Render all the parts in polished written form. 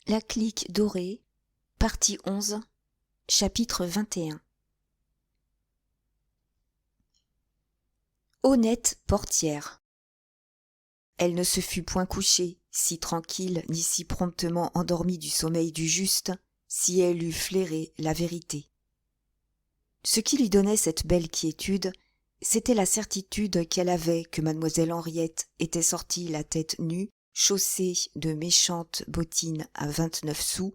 La clique dorée, partie 11, chapitre 21. Honnête portière. Elle ne se fût point couchée, si tranquille ni si promptement endormie du sommeil du juste, si elle eût flairé la vérité. Ce qui lui donnait cette belle quiétude, c'était la certitude qu'elle avait que mademoiselle Henriette était sortie la tête nue, chaussée de méchantes bottines à 29 sous,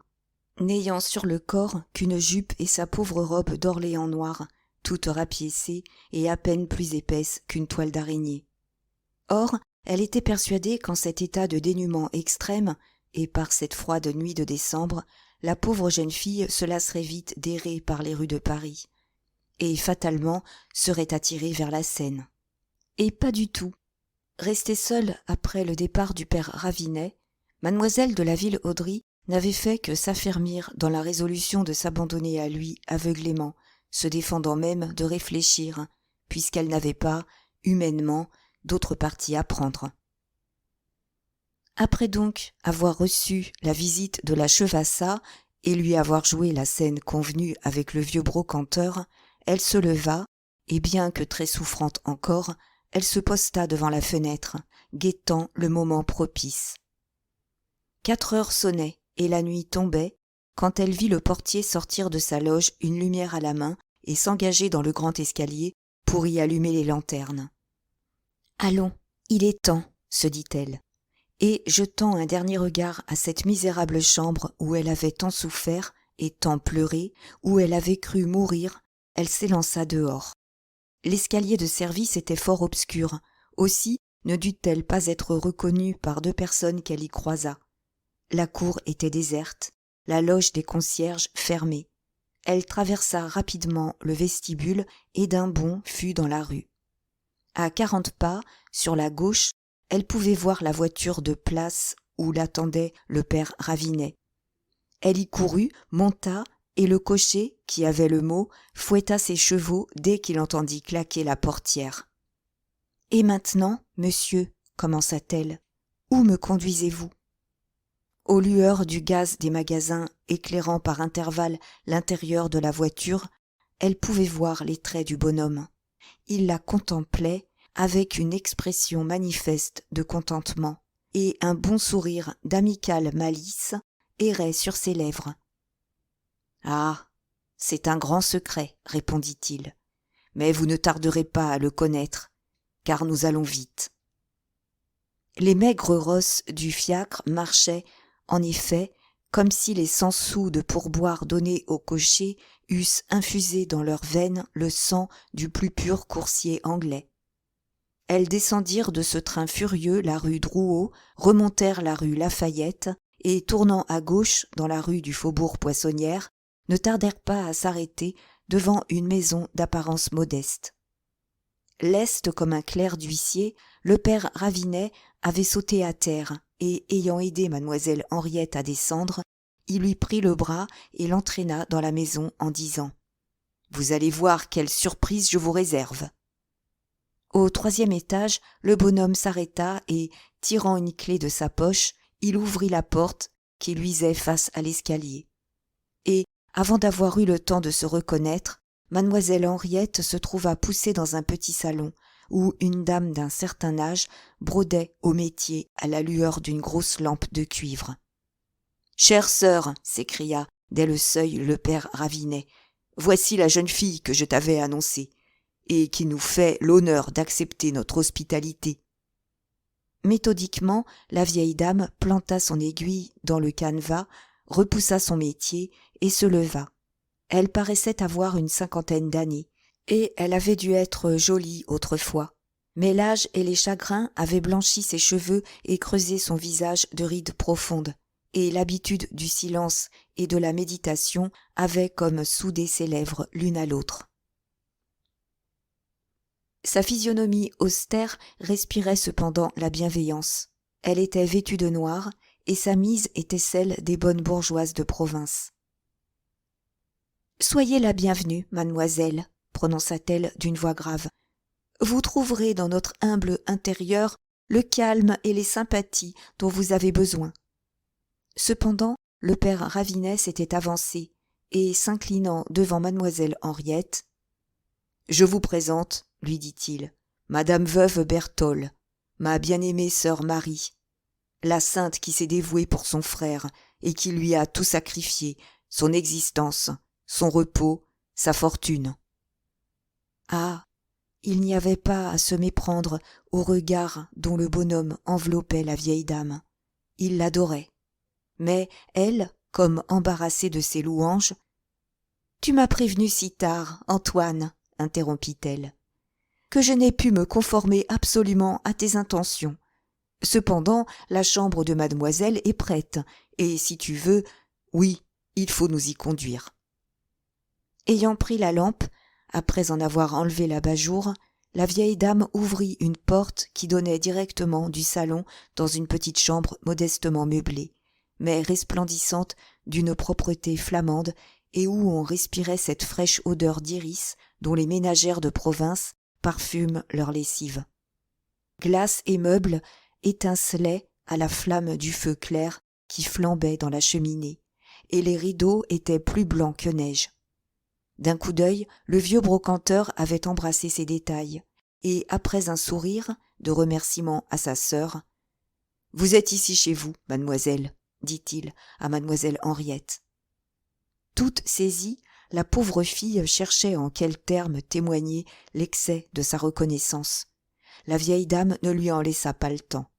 n'ayant sur le corps qu'une jupe et sa pauvre robe d'Orléans noire, toute rapiécée et à peine plus épaisse qu'une toile d'araignée. Or, elle était persuadée qu'en cet état de dénûment extrême, et par cette froide nuit de décembre, la pauvre jeune fille se lasserait vite d'errer par les rues de Paris, et fatalement serait attirée vers la Seine. Et pas du tout. Restée seule après le départ du père Ravinet, mademoiselle de la Ville-Audry n'avait fait que s'affermir dans la résolution de s'abandonner à lui aveuglément, se défendant même de réfléchir, puisqu'elle n'avait pas, humainement, d'autre parti à prendre. Après donc avoir reçu la visite de la Chevassa et lui avoir joué la scène convenue avec le vieux brocanteur, elle se leva, et bien que très souffrante encore, elle se posta devant la fenêtre, guettant le moment propice. 4 heures sonnaient, et la nuit tombait, quand elle vit le portier sortir de sa loge une lumière à la main et s'engager dans le grand escalier pour y allumer les lanternes. « Allons, il est temps, » se dit-elle, et jetant un dernier regard à cette misérable chambre où elle avait tant souffert et tant pleuré, où elle avait cru mourir, elle s'élança dehors. L'escalier de service était fort obscur, aussi ne dut-elle pas être reconnue par 2 personnes qu'elle y croisa. La cour était déserte, la loge des concierges fermée. Elle traversa rapidement le vestibule et d'un bond fut dans la rue. À 40 pas, sur la gauche, elle pouvait voir la voiture de place où l'attendait le père Ravinet. Elle y courut, monta, et le cocher, qui avait le mot, fouetta ses chevaux dès qu'il entendit claquer la portière. « Et maintenant, monsieur, commença-t-elle, où me conduisez-vous » Aux lueurs du gaz des magasins éclairant par intervalles l'intérieur de la voiture, elle pouvait voir les traits du bonhomme. Il la contemplait avec une expression manifeste de contentement, et un bon sourire d'amicale malice errait sur ses lèvres. « Ah, c'est un grand secret, » répondit-il, « mais vous ne tarderez pas à le connaître, car nous allons vite. » Les maigres rosses du fiacre marchaient, en effet, comme si les 100 sous de pourboire donnés au cocher eussent infusé dans leurs veines le sang du plus pur coursier anglais. Elles descendirent de ce train furieux la rue Drouot, remontèrent la rue Lafayette et, tournant à gauche dans la rue du Faubourg Poissonnière, ne tardèrent pas à s'arrêter devant une maison d'apparence modeste. Leste comme un clerc d'huissier, le père Ravinet avait sauté à terre et, ayant aidé mademoiselle Henriette à descendre, il lui prit le bras et l'entraîna dans la maison en disant « Vous allez voir quelle surprise je vous réserve. » Au 3e étage, le bonhomme s'arrêta et, tirant une clé de sa poche, il ouvrit la porte qui luisait face à l'escalier. Et, avant d'avoir eu le temps de se reconnaître, mademoiselle Henriette se trouva poussée dans un petit salon où une dame d'un certain âge brodait au métier à la lueur d'une grosse lampe de cuivre. « Chère sœur, » s'écria dès le seuil le père Ravinet, « voici la jeune fille que je t'avais annoncée, et qui nous fait l'honneur d'accepter notre hospitalité. » Méthodiquement, la vieille dame planta son aiguille dans le canevas, repoussa son métier et se leva. Elle paraissait avoir une 50aine d'années, et elle avait dû être jolie autrefois. Mais l'âge et les chagrins avaient blanchi ses cheveux et creusé son visage de rides profondes, et l'habitude du silence et de la méditation avait comme soudé ses lèvres l'une à l'autre. Sa physionomie austère respirait cependant la bienveillance. Elle était vêtue de noir, et sa mise était celle des bonnes bourgeoises de province. « Soyez la bienvenue, mademoiselle, » prononça-t-elle d'une voix grave. « Vous trouverez dans notre humble intérieur le calme et les sympathies dont vous avez besoin. » Cependant, le père Ravinet s'était avancé et, s'inclinant devant mademoiselle Henriette, « Je vous présente, lui dit-il, madame veuve Berthold, ma bien-aimée sœur Marie, la sainte qui s'est dévouée pour son frère et qui lui a tout sacrifié, son existence, son repos, sa fortune. » Ah, il n'y avait pas à se méprendre au regard dont le bonhomme enveloppait la vieille dame. Il l'adorait. Mais elle, comme embarrassée de ses louanges, « Tu m'as prévenu si tard, Antoine, » interrompit-elle, « que je n'ai pu me conformer absolument à tes intentions. Cependant, la chambre de mademoiselle est prête, et si tu veux, oui, il faut nous y conduire. » Ayant pris la lampe, après en avoir enlevé l'abat-jour, la vieille dame ouvrit une porte qui donnait directement du salon dans une petite chambre modestement meublée, mais resplendissante d'une propreté flamande et où on respirait cette fraîche odeur d'iris dont les ménagères de province parfument leur lessive. Glace et meubles étincelaient à la flamme du feu clair qui flambait dans la cheminée, et les rideaux étaient plus blancs que neige. D'un coup d'œil, le vieux brocanteur avait embrassé ces détails, et après un sourire de remerciement à sa sœur, « Vous êtes ici chez vous, mademoiselle, » dit-il à mademoiselle Henriette. Toute saisie, la pauvre fille cherchait en quels termes témoigner l'excès de sa reconnaissance. La vieille dame ne lui en laissa pas le temps.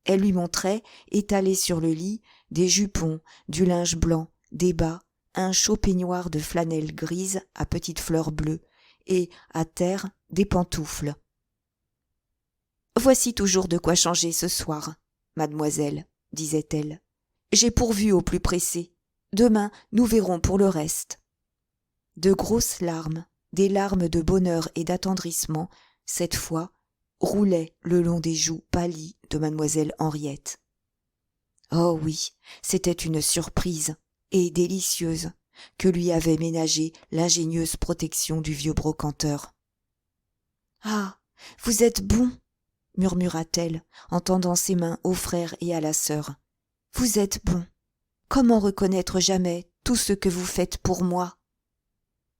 Elle lui montrait, étalés sur le lit, des jupons, du linge blanc, des bas, un chaud peignoir de flanelle grise à petites fleurs bleues, et, à terre, des pantoufles. « Voici toujours de quoi changer ce soir, mademoiselle, » disait-elle. « J'ai pourvu au plus pressé. Demain, nous verrons pour le reste. » De grosses larmes, des larmes de bonheur et d'attendrissement, cette fois, roulaient le long des joues pâlies de mademoiselle Henriette. Oh oui, c'était une surprise, et délicieuse, que lui avait ménagée l'ingénieuse protection du vieux brocanteur. « Ah, vous êtes bon !» murmura-t-elle, en tendant ses mains au frère et à la sœur. « Vous êtes bon. Comment reconnaître jamais tout ce que vous faites pour moi ?»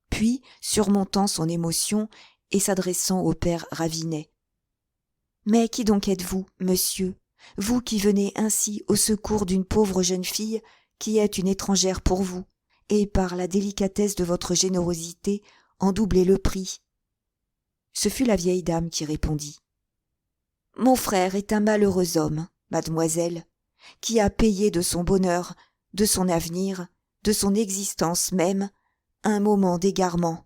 Puis, surmontant son émotion et s'adressant au père Ravinet. « Mais qui donc êtes-vous, monsieur, vous qui venez ainsi au secours d'une pauvre jeune fille qui est une étrangère pour vous, et par la délicatesse de votre générosité en doublez le prix. » Ce fut la vieille dame qui répondit. « Mon frère est un malheureux homme, mademoiselle, qui a payé de son bonheur, de son avenir, de son existence même, un moment d'égarement.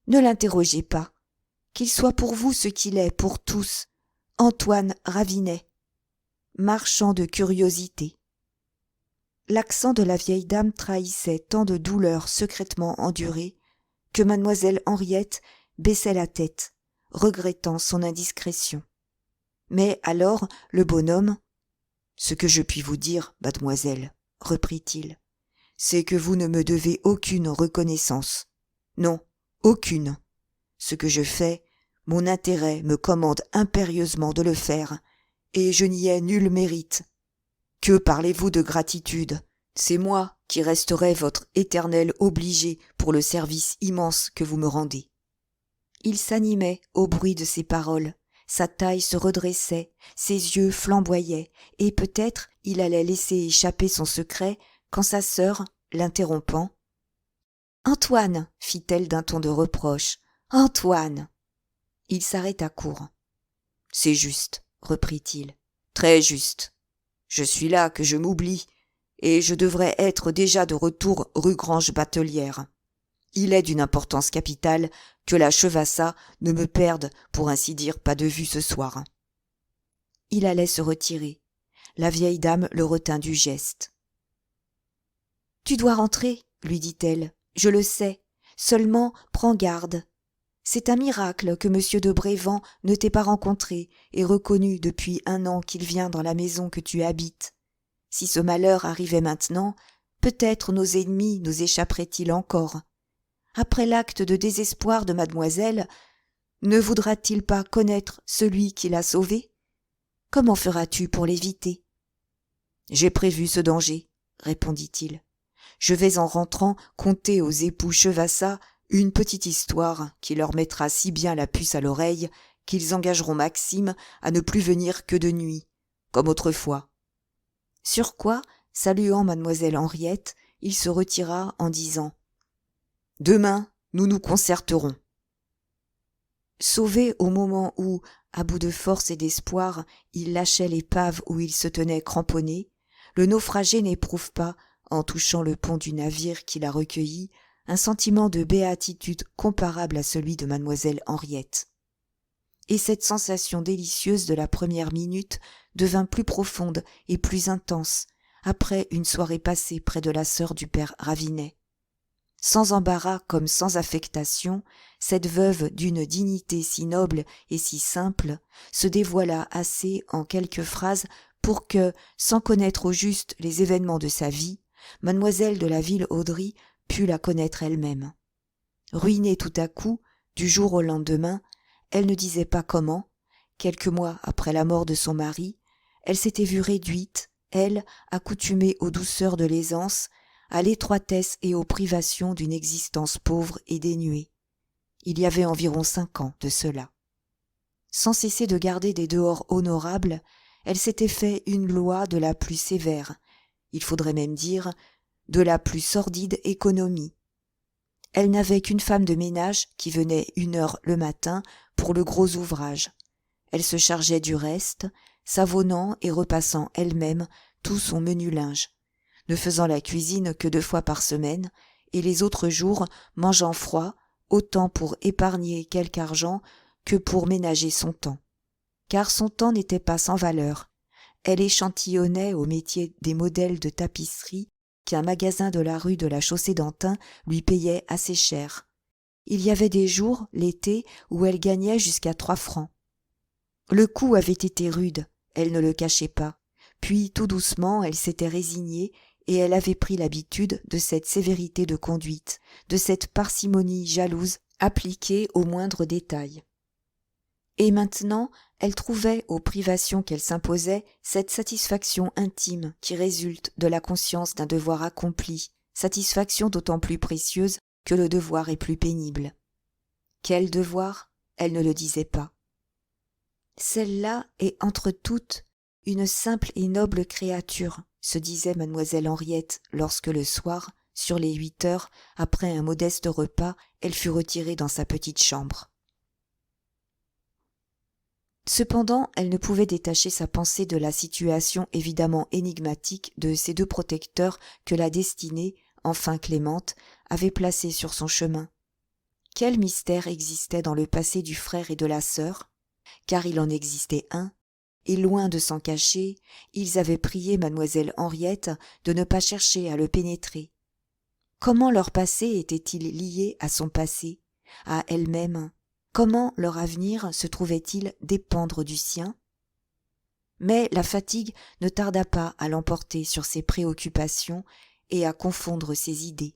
Ne l'interrogez pas, qu'il soit pour vous ce qu'il est pour tous, Antoine Ravinet, marchand de curiosités. » L'accent de la vieille dame trahissait tant de douleurs secrètement endurées que mademoiselle Henriette baissait la tête, regrettant son indiscrétion. Mais alors le bonhomme, « Ce que je puis vous dire, mademoiselle, » reprit-il, « c'est que vous ne me devez aucune reconnaissance. Non, aucune. Ce que je fais, mon intérêt me commande impérieusement de le faire, et je n'y ai nul mérite. Que parlez-vous de gratitude ? C'est moi qui resterai votre éternel obligé pour le service immense que vous me rendez. » Il s'animait au bruit de ces paroles, sa taille se redressait, ses yeux flamboyaient, et peut-être il allait laisser échapper son secret quand sa sœur, l'interrompant, « Antoine !» fit-elle d'un ton de reproche, « Antoine !» Il s'arrêta court. « C'est juste, » reprit-il, « très juste. Je suis là que je m'oublie, et je devrais être déjà de retour rue Grange-Batelière. Il est d'une importance capitale que la Chevassa ne me perde, pour ainsi dire, pas de vue ce soir. » Il allait se retirer. La vieille dame le retint du geste. « Tu dois rentrer, » lui dit-elle, « je le sais. Seulement, prends garde. C'est un miracle que M. de Brévent ne t'ait pas rencontré et reconnu depuis 1 an qu'il vient dans la maison que tu habites. Si ce malheur arrivait maintenant, peut-être nos ennemis nous échapperaient-ils encore. Après l'acte de désespoir de mademoiselle, ne voudra-t-il pas connaître celui qui l'a sauvé ? Comment feras-tu pour l'éviter ? » « J'ai prévu ce danger, » répondit-il. Je vais en rentrant conter aux époux Chevassa une petite histoire qui leur mettra si bien la puce à l'oreille qu'ils engageront Maxime à ne plus venir que de nuit, comme autrefois. » Sur quoi, saluant mademoiselle Henriette, il se retira en disant « Demain, nous nous concerterons. » Sauvé au moment où, à bout de force et d'espoir, il lâchait l'épave où il se tenait cramponné, le naufragé n'éprouve pas, en touchant le pont du navire qui l'a recueilli, un sentiment de béatitude comparable à celui de mademoiselle Henriette. Et cette sensation délicieuse de la première minute devint plus profonde et plus intense après une soirée passée près de la sœur du père Ravinet. Sans embarras comme sans affectation, cette veuve d'une dignité si noble et si simple se dévoila assez en quelques phrases pour que, sans connaître au juste les événements de sa vie, mademoiselle de la Ville-Audry pût la connaître elle-même. Ruinée tout à coup, du jour au lendemain, elle ne disait pas comment, quelques mois après la mort de son mari, elle s'était vue réduite, elle, accoutumée aux douceurs de l'aisance, à l'étroitesse et aux privations d'une existence pauvre et dénuée. Il y avait environ 5 ans de cela. Sans cesser de garder des dehors honorables, elle s'était fait une loi de la plus sévère, il faudrait même dire, de la plus sordide économie. Elle n'avait qu'une femme de ménage qui venait 1 heure le matin pour le gros ouvrage. Elle se chargeait du reste, savonnant et repassant elle-même tout son menu linge, ne faisant la cuisine que 2 fois par semaine, et les autres jours mangeant froid, autant pour épargner quelque argent que pour ménager son temps. Car son temps n'était pas sans valeur. Elle échantillonnait au métier des modèles de tapisserie qu'un magasin de la rue de la Chaussée-d'Antin lui payait assez cher. Il y avait des jours, l'été, où elle gagnait jusqu'à 3 francs. Le coup avait été rude, elle ne le cachait pas. Puis, tout doucement, elle s'était résignée et elle avait pris l'habitude de cette sévérité de conduite, de cette parcimonie jalouse appliquée aux moindres détails. Et maintenant, elle trouvait aux privations qu'elle s'imposait cette satisfaction intime qui résulte de la conscience d'un devoir accompli, satisfaction d'autant plus précieuse que le devoir est plus pénible. Quel devoir ? Elle ne le disait pas. Celle-là est entre toutes une simple et noble créature, se disait mademoiselle Henriette lorsque le soir, sur les 8 heures, après un modeste repas, elle fut retirée dans sa petite chambre. Cependant, elle ne pouvait détacher sa pensée de la situation évidemment énigmatique de ces 2 protecteurs que la destinée, enfin clémente, avait placés sur son chemin. Quel mystère existait dans le passé du frère et de la sœur ? Car il en existait un, et loin de s'en cacher, ils avaient prié mademoiselle Henriette de ne pas chercher à le pénétrer. Comment leur passé était-il lié à son passé, à elle-même ? Comment leur avenir se trouvait-il dépendre du sien ? Mais la fatigue ne tarda pas à l'emporter sur ses préoccupations et à confondre ses idées.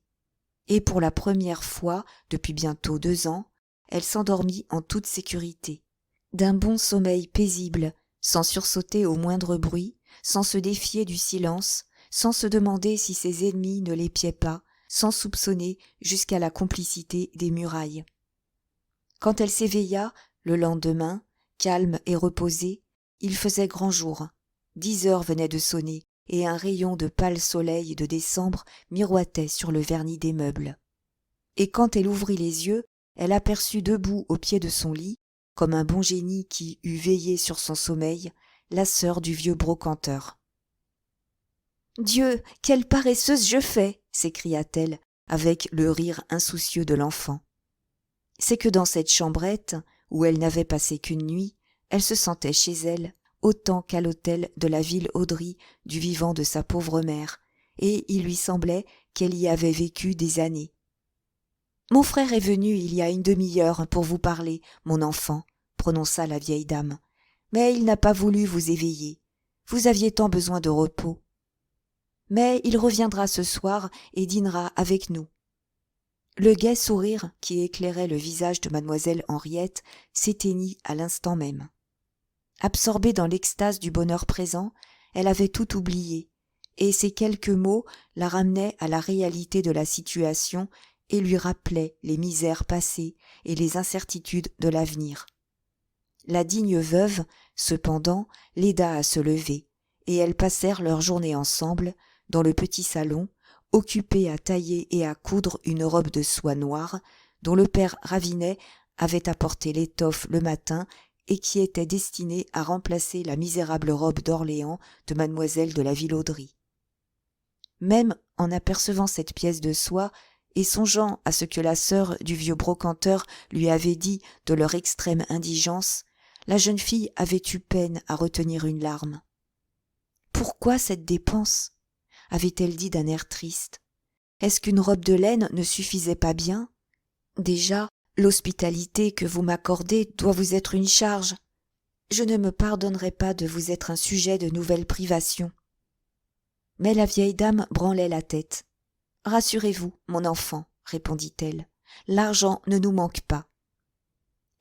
Et pour la première fois, depuis bientôt 2 ans, elle s'endormit en toute sécurité. D'un bon sommeil paisible, sans sursauter au moindre bruit, sans se défier du silence, sans se demander si ses ennemis ne l'épiaient pas, sans soupçonner jusqu'à la complicité des murailles. Quand elle s'éveilla, le lendemain, calme et reposée, il faisait grand jour. 10 heures venaient de sonner, et un rayon de pâle soleil de décembre miroitait sur le vernis des meubles. Et quand elle ouvrit les yeux, elle aperçut debout au pied de son lit, comme un bon génie qui eût veillé sur son sommeil, la sœur du vieux brocanteur. « Dieu, quelle paresseuse je fais !» s'écria-t-elle, avec le rire insoucieux de l'enfant. C'est que dans cette chambrette, où elle n'avait passé qu'une nuit, elle se sentait chez elle, autant qu'à l'hôtel de la Ville-Audry du vivant de sa pauvre mère, et il lui semblait qu'elle y avait vécu des années. « Mon frère est venu il y a une demi-heure pour vous parler, mon enfant, » prononça la vieille dame, « mais il n'a pas voulu vous éveiller. Vous aviez tant besoin de repos. Mais il reviendra ce soir et dînera avec nous. » Le gai sourire qui éclairait le visage de mademoiselle Henriette s'éteignit à l'instant même. Absorbée dans l'extase du bonheur présent, elle avait tout oublié, et ces quelques mots la ramenaient à la réalité de la situation et lui rappelaient les misères passées et les incertitudes de l'avenir. La digne veuve, cependant, l'aida à se lever, et elles passèrent leur journée ensemble, dans le petit salon, occupées à tailler et à coudre une robe de soie noire, dont le père Ravinet avait apporté l'étoffe le matin et qui était destinée à remplacer la misérable robe d'Orléans de mademoiselle de la Vilauderie. Même en apercevant cette pièce de soie, et songeant à ce que la sœur du vieux brocanteur lui avait dit de leur extrême indigence, la jeune fille avait eu peine à retenir une larme. Pourquoi cette dépense ? Avait-elle dit d'un air triste. Est-ce qu'une robe de laine ne suffisait pas bien ? Déjà, l'hospitalité que vous m'accordez doit vous être une charge. Je ne me pardonnerai pas de vous être un sujet de nouvelles privations. Mais la vieille dame branlait la tête. « Rassurez-vous, mon enfant, » répondit-elle, « l'argent ne nous manque pas. »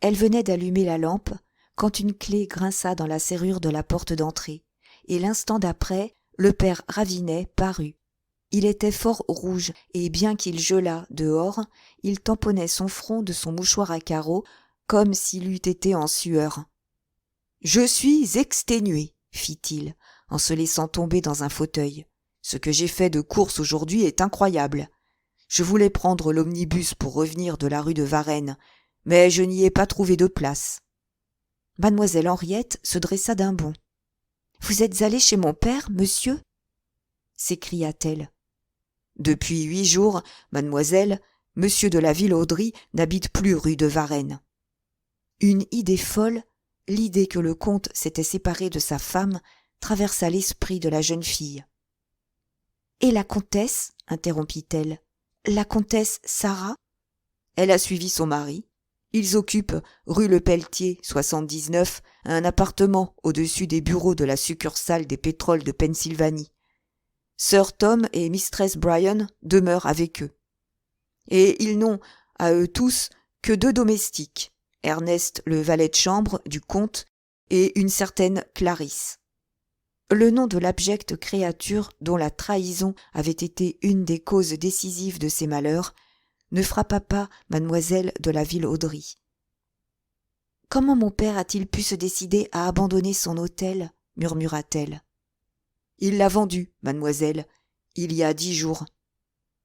Elle venait d'allumer la lampe quand une clé grinça dans la serrure de la porte d'entrée, et l'instant d'après, le père Ravinet parut. Il était fort rouge, et bien qu'il gelât dehors, il tamponnait son front de son mouchoir à carreaux, comme s'il eût été en sueur. « Je suis exténué, » fit-il, en se laissant tomber dans un fauteuil. Ce que j'ai fait de course aujourd'hui est incroyable. Je voulais prendre l'omnibus pour revenir de la rue de Varennes, mais je n'y ai pas trouvé de place. Mademoiselle Henriette se dressa d'un bond. « Vous êtes allé chez mon père, monsieur ?» s'écria-t-elle. « Depuis 8 jours, mademoiselle, monsieur de la Vilauderie n'habite plus rue de Varennes. » Une idée folle, l'idée que le comte s'était séparé de sa femme, traversa l'esprit de la jeune fille. « Et la comtesse ?» interrompit-elle. « La comtesse Sarah ?» Elle a suivi son mari. Ils occupent, rue Le Pelletier, 79, un appartement au-dessus des bureaux de la succursale des pétroles de Pennsylvanie. Sir Tom et Mistress Bryan demeurent avec eux. Et ils n'ont, à eux tous, que 2 domestiques, Ernest le valet de chambre du comte et une certaine Clarisse. Le nom de l'abjecte créature dont la trahison avait été une des causes décisives de ses malheurs ne frappa pas mademoiselle de la Vilauderie. « Comment mon père a-t-il pu se décider à abandonner son hôtel ?» murmura-t-elle. « Il l'a vendu, mademoiselle, il y a 10 jours. »«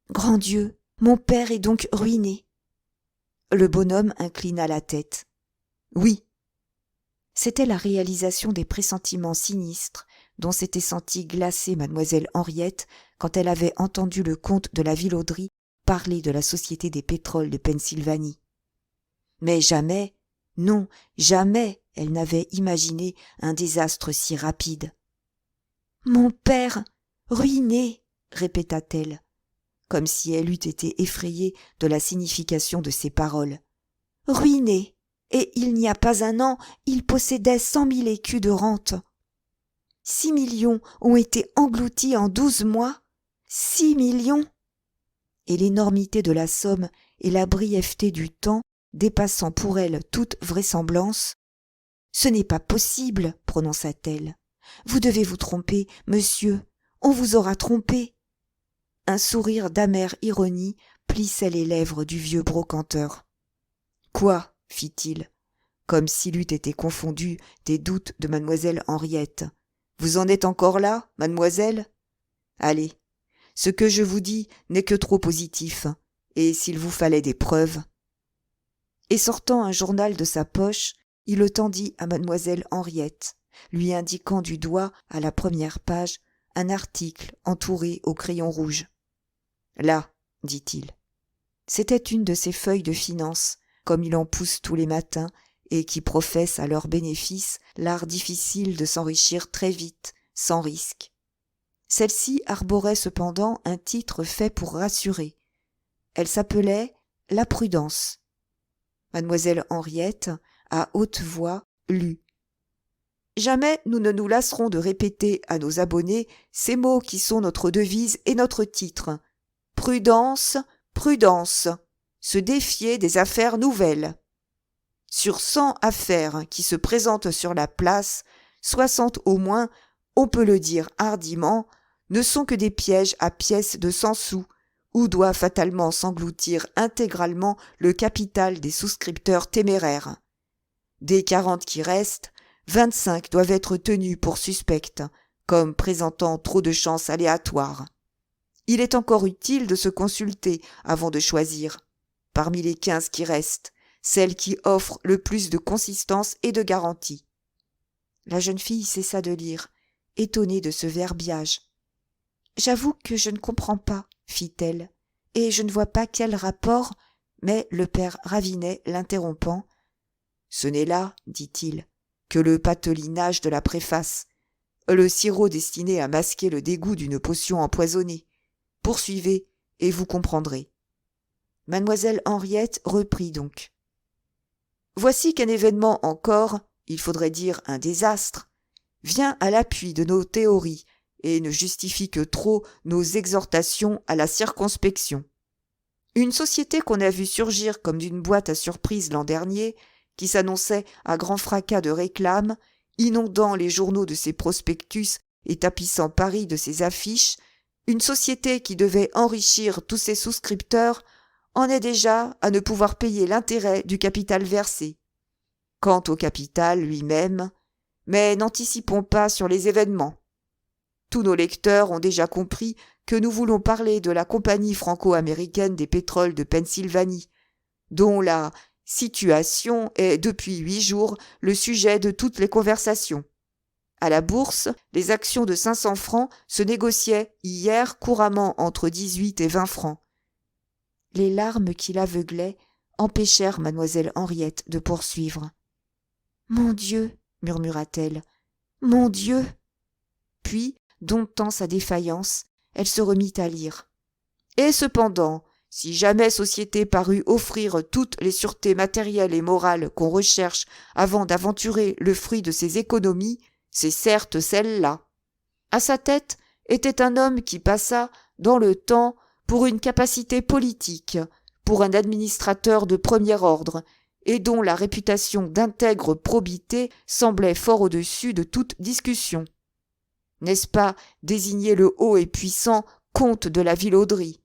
Grand Dieu, mon père est donc ruiné !» Le bonhomme inclina la tête. « Oui. » C'était la réalisation des pressentiments sinistres dont s'était sentie glacée mademoiselle Henriette quand elle avait entendu le comte de la Vilauderie parler de la Société des pétroles de Pennsylvanie. Mais jamais, non, jamais elle n'avait imaginé un désastre si rapide. « Mon père, ruiné !» répéta-t-elle, comme si elle eût été effrayée de la signification de ces paroles. « Ruiné ! Et il n'y a pas un an, il possédait 100 000 écus de rente. 6 millions ont été engloutis en 12 mois. 6 millions ! Et l'énormité de la somme et la brièveté du temps, dépassant pour elle toute vraisemblance. « Ce n'est pas possible, » prononça-t-elle. « Vous devez vous tromper, monsieur. On vous aura trompé. » Un sourire d'amère ironie plissait les lèvres du vieux brocanteur. « Quoi ?» fit-il, comme s'il eût été confondu des doutes de mademoiselle Henriette. « Vous en êtes encore là, mademoiselle ? Allez, ce que je vous dis n'est que trop positif, et s'il vous fallait des preuves. » Et sortant un journal de sa poche, il le tendit à mademoiselle Henriette, lui indiquant du doigt à la première page un article entouré au crayon rouge. « Là, » dit-il. C'était une de ces feuilles de finance, comme il en pousse tous les matins, et qui professent à leur bénéfice l'art difficile de s'enrichir très vite, sans risque. Celle-ci arborait cependant un titre fait pour rassurer. Elle s'appelait « La prudence ». Mademoiselle Henriette, à haute voix, lut. « Jamais nous ne nous lasserons de répéter à nos abonnés ces mots qui sont notre devise et notre titre. Prudence, prudence, se défier des affaires nouvelles. Sur 100 affaires qui se présentent sur la place, 60 au moins, on peut le dire hardiment, ne sont que des pièges à pièces de 100 sous, où doit fatalement s'engloutir intégralement le capital des souscripteurs téméraires. Des 40 qui restent, 25 doivent être tenus pour suspectes, comme présentant trop de chances aléatoires. Il est encore utile de se consulter avant de choisir, parmi les 15 qui restent, celle qui offre le plus de consistance et de garantie. La jeune fille cessa de lire, étonnée de ce verbiage. « J'avoue que je ne comprends pas, fit-elle, et je ne vois pas quel rapport, mais le père Ravinet l'interrompant. Ce n'est là, dit-il, que le patelinage de la préface, le sirop destiné à masquer le dégoût d'une potion empoisonnée. Poursuivez, et vous comprendrez. Mademoiselle Henriette reprit donc. Voici qu'un événement encore, il faudrait dire un désastre, vient à l'appui de nos théories et ne justifie que trop nos exhortations à la circonspection. Une société qu'on a vue surgir comme d'une boîte à surprise l'an dernier, qui s'annonçait à grand fracas de réclames, inondant les journaux de ses prospectus et tapissant Paris de ses affiches, une société qui devait enrichir tous ses souscripteurs, en est déjà à ne pouvoir payer l'intérêt du capital versé. Quant au capital lui-même, mais n'anticipons pas sur les événements. Tous nos lecteurs ont déjà compris que nous voulons parler de la Compagnie franco-américaine des pétroles de Pennsylvanie, dont la situation est depuis 8 jours le sujet de toutes les conversations. À la bourse, les actions de 500 francs se négociaient hier couramment entre 18 et 20 francs. Les larmes qui l'aveuglaient empêchèrent mademoiselle Henriette de poursuivre. « Mon Dieu !» murmura-t-elle. « Mon Dieu !» Puis, domptant sa défaillance, elle se remit à lire. « Et cependant, si jamais société parut offrir toutes les sûretés matérielles et morales qu'on recherche avant d'aventurer le fruit de ses économies, c'est certes celle-là. À sa tête était un homme qui passa, dans le temps, pour une capacité politique, pour un administrateur de premier ordre, et dont la réputation d'intègre probité semblait fort au-dessus de toute discussion. N'est-ce pas désigner le haut et puissant comte de la Vilauderie?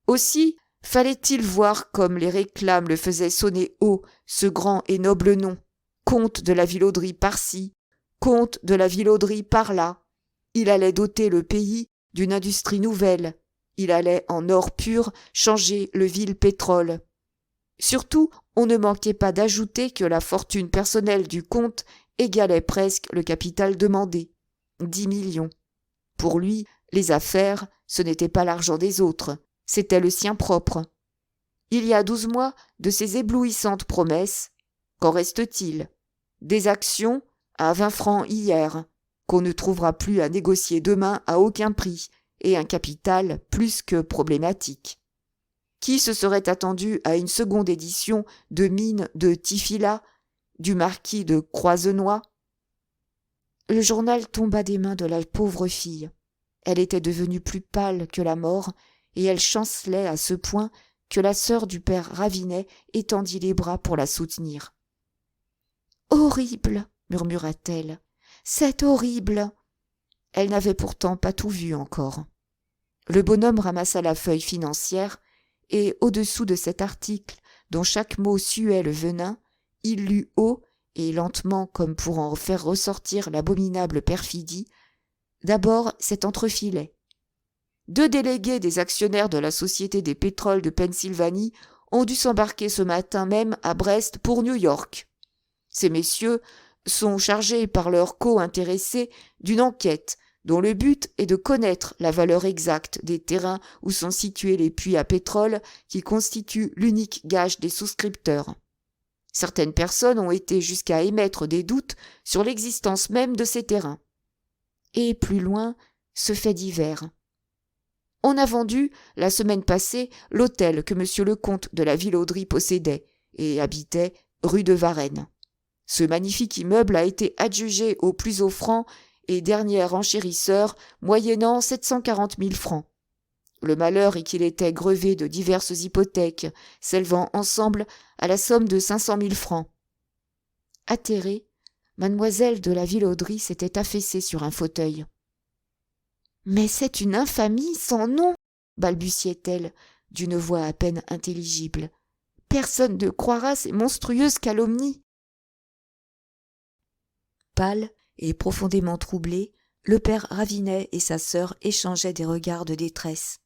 Aussi fallait-il voir comme les réclames le faisaient sonner haut, ce grand et noble nom, comte de la Vilauderie par-ci, comte de la Vilauderie par-là. Il allait doter le pays d'une industrie nouvelle. Il allait en or pur changer le vil pétrole. Surtout, on ne manquait pas d'ajouter que la fortune personnelle du comte égalait presque le capital demandé, 10 millions. Pour lui, les affaires, ce n'était pas l'argent des autres, c'était le sien propre. Il y a 12 mois de ces éblouissantes promesses, qu'en reste-t-il? Des actions à 20 francs hier, qu'on ne trouvera plus à négocier demain à aucun prix, et un capital plus que problématique. Qui se serait attendu à une seconde édition de Mines de Tifila, du marquis de Croisenois? Le journal tomba des mains de la pauvre fille. Elle était devenue plus pâle que la mort, et elle chancelait à ce point que la sœur du père Ravinet étendit les bras pour la soutenir. « Horrible !» murmura-t-elle. « C'est horrible !» Elle n'avait pourtant pas tout vu encore. Le bonhomme ramassa la feuille financière et, au-dessous de cet article, dont chaque mot suait le venin, il lut haut et lentement comme pour en faire ressortir l'abominable perfidie, d'abord cet entrefilet. 2 délégués des actionnaires de la Société des pétroles de Pennsylvanie ont dû s'embarquer ce matin même à Brest pour New York. Ces messieurs sont chargés par leurs co-intéressés d'une enquête dont le but est de connaître la valeur exacte des terrains où sont situés les puits à pétrole qui constituent l'unique gage des souscripteurs. Certaines personnes ont été jusqu'à émettre des doutes sur l'existence même de ces terrains. Et plus loin, ce fait divers. On a vendu, la semaine passée, l'hôtel que monsieur le comte de la Vilauderie possédait et habitait rue de Varennes. Ce magnifique immeuble a été adjugé au plus offrant et dernier enchérisseur, moyennant 740 000 francs. Le malheur est qu'il était grevé de diverses hypothèques, s'élevant ensemble à la somme de 500 000 francs. Atterrée, mademoiselle de la Vilauderie s'était affaissée sur un fauteuil. Mais c'est une infamie sans nom, balbutiait-elle d'une voix à peine intelligible. Personne ne croira ces monstrueuses calomnies. Pâle et profondément troublé, le père Ravinet et sa sœur échangeaient des regards de détresse.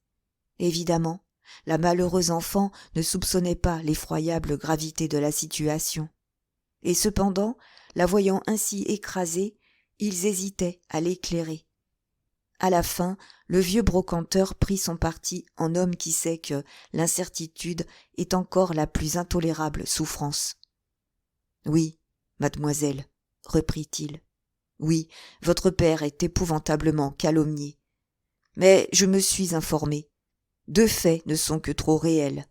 Évidemment, la malheureuse enfant ne soupçonnait pas l'effroyable gravité de la situation. Et cependant, la voyant ainsi écrasée, ils hésitaient à l'éclairer. À la fin, le vieux brocanteur prit son parti en homme qui sait que l'incertitude est encore la plus intolérable souffrance. « Oui, mademoiselle, reprit-il, oui, votre père est épouvantablement calomnié. Mais je me suis informé. 2 faits ne sont que trop réels.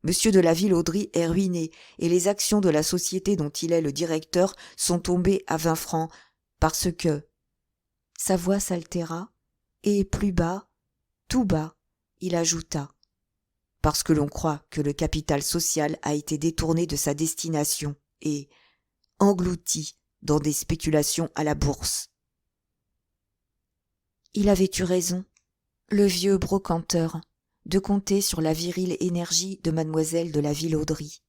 Monsieur de la Villauderie est ruiné et les actions de la société dont il est le directeur sont tombées à 20 francs parce que... » Sa voix s'altéra et plus bas, tout bas, il ajouta « parce que l'on croit que le capital social a été détourné de sa destination et englouti dans des spéculations à la bourse. » Il avait eu raison, le vieux brocanteur, de compter sur la virile énergie de mademoiselle de la Villauderie.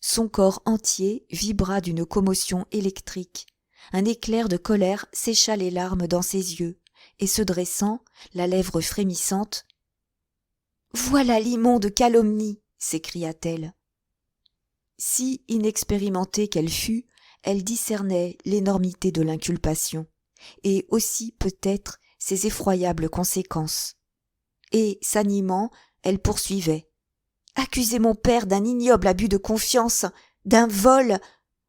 Son corps entier vibra d'une commotion électrique. Un éclair de colère sécha les larmes dans ses yeux, et se dressant, la lèvre frémissante, « Voilà l'immonde calomnie !» s'écria-t-elle. Si inexpérimentée qu'elle fût, elle discernait l'énormité de l'inculpation, et aussi peut-être ses effroyables conséquences. Et, s'animant, elle poursuivait. « Accusez mon père d'un ignoble abus de confiance, d'un vol.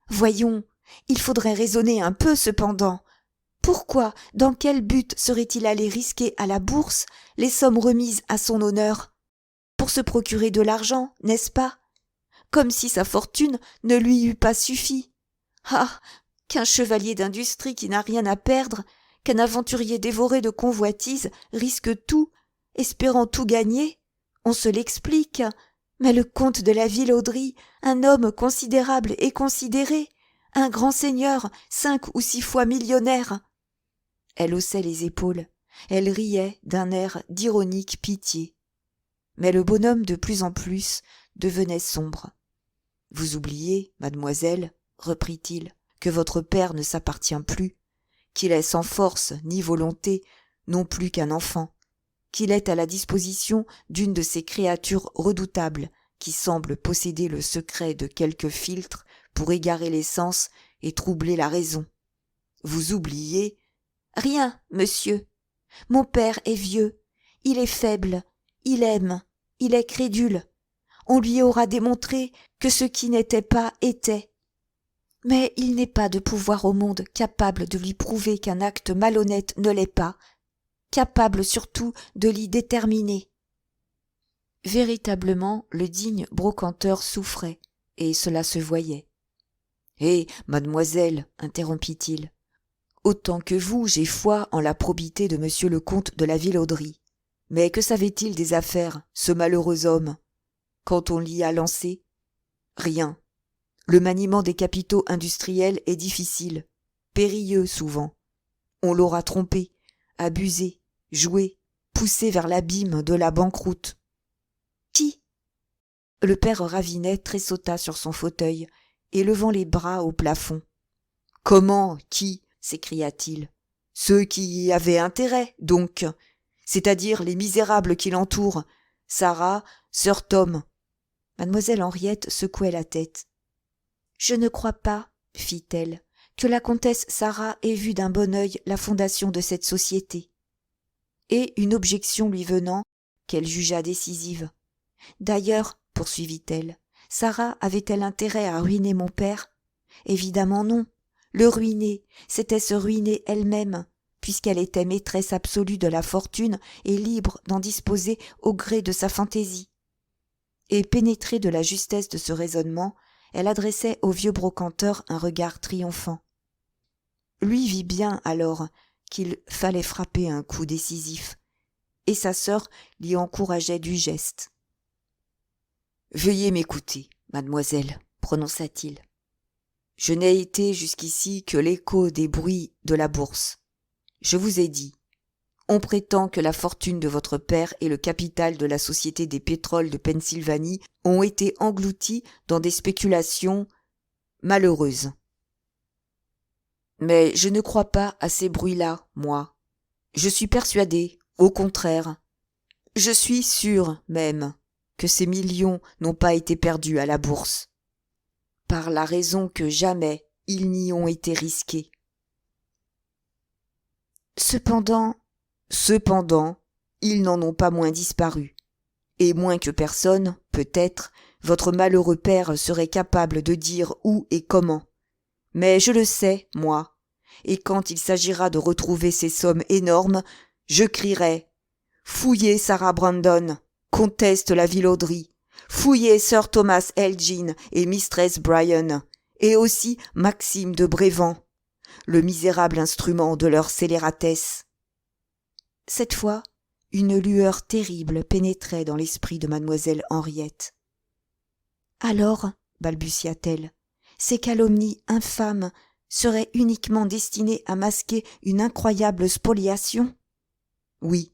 Voyons, il faudrait raisonner un peu cependant. Pourquoi, dans quel but serait-il allé risquer à la bourse les sommes remises à son honneur? Pour se procurer de l'argent, n'est-ce pas? Comme si sa fortune ne lui eût pas suffi. Ah, qu'un chevalier d'industrie qui n'a rien à perdre, qu'un aventurier dévoré de convoitises risque tout, espérant tout gagner, on se l'explique. Mais le comte de la Villauderie, un homme considérable et considéré, un grand seigneur, 5 ou 6 fois millionnaire. » Elle haussait les épaules, elle riait d'un air d'ironique pitié. Mais le bonhomme de plus en plus devenait sombre. « Vous oubliez, mademoiselle, reprit-il, que votre père ne s'appartient plus, qu'il est sans force ni volonté, non plus qu'un enfant, qu'il est à la disposition d'une de ces créatures redoutables qui semblent posséder le secret de quelques filtres pour égarer les sens et troubler la raison. Vous oubliez... » « Rien, monsieur. Mon père est vieux, il est faible, il aime, il est crédule. On lui aura démontré que ce qui n'était pas était. Mais il n'est pas de pouvoir au monde capable de lui prouver qu'un acte malhonnête ne l'est pas, capable surtout de l'y déterminer. » Véritablement, le digne brocanteur souffrait, et cela se voyait. « Eh, mademoiselle, interrompit-il, autant que vous, j'ai foi en la probité de monsieur le comte de la Villauderie. Mais que savait-il des affaires, ce malheureux homme? Quand on l'y a lancé? Rien. Le maniement des capitaux industriels est difficile, périlleux souvent. On l'aura trompé, abusé, joué, poussé vers l'abîme de la banqueroute. Qui? Le père Ravinet tressauta sur son fauteuil, élevant les bras au plafond. Comment? Qui? S'écria-t-il. Ceux qui y avaient intérêt, donc, c'est-à-dire les misérables qui l'entourent, Sarah, sœur Tom. Mademoiselle Henriette secouait la tête. Je ne crois pas, fit-elle, que la comtesse Sarah ait vu d'un bon œil la fondation de cette société. Et une objection lui venant, qu'elle jugea décisive. D'ailleurs, poursuivit-elle, Sarah avait-elle intérêt à ruiner mon père? Évidemment non. Le ruiner, c'était se ruiner elle-même, puisqu'elle était maîtresse absolue de la fortune et libre d'en disposer au gré de sa fantaisie. Et pénétrée de la justesse de ce raisonnement, elle adressait au vieux brocanteur un regard triomphant. Lui vit bien alors qu'il fallait frapper un coup décisif, et sa sœur l'y encourageait du geste. « Veuillez m'écouter, mademoiselle, prononça-t-il. Je n'ai été jusqu'ici que l'écho des bruits de la bourse. Je vous ai dit, On prétend que la fortune de votre père et le capital de la Société des pétroles de Pennsylvanie ont été engloutis dans des spéculations malheureuses. Mais je ne crois pas à ces bruits-là, moi. Je suis persuadé, au contraire. Je suis sûr, même, que ces millions n'ont pas été perdus à la bourse. Par la raison que jamais ils n'y ont été risqués. Cependant, ils n'en ont pas moins disparu. Et moins que personne, peut-être, votre malheureux père serait capable de dire où et comment. Mais je le sais, moi, et quand il s'agira de retrouver ces sommes énormes, je crierai « Fouillez Sarah Brandon, comtesse de la Vilauderie, fouillez Sir Thomas Elgin et Mistress Bryan, et aussi Maxime de Brévent, le misérable instrument de leur scélératesse. » Cette fois, une lueur terrible pénétrait dans l'esprit de mademoiselle Henriette. « Alors, balbutia-t-elle, ces calomnies infâmes seraient uniquement destinées à masquer une incroyable spoliation ? Oui.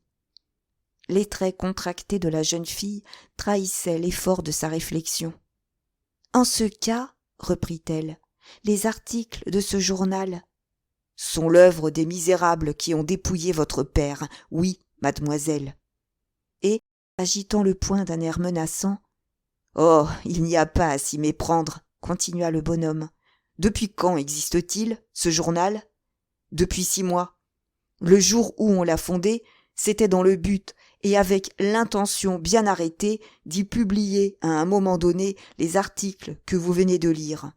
Les traits contractés de la jeune fille trahissaient l'effort de sa réflexion. En ce cas, reprit-elle, les articles de ce journal sont l'œuvre des misérables qui ont dépouillé votre père, oui, mademoiselle. Et, agitant le poing d'un air menaçant, « Oh, il n'y a pas à s'y méprendre, » continua le bonhomme. « Depuis quand existe-t-il, ce journal ? Depuis 6 mois. Le jour où on l'a fondé, c'était dans le but, et avec l'intention bien arrêtée, d'y publier à un moment donné les articles que vous venez de lire. »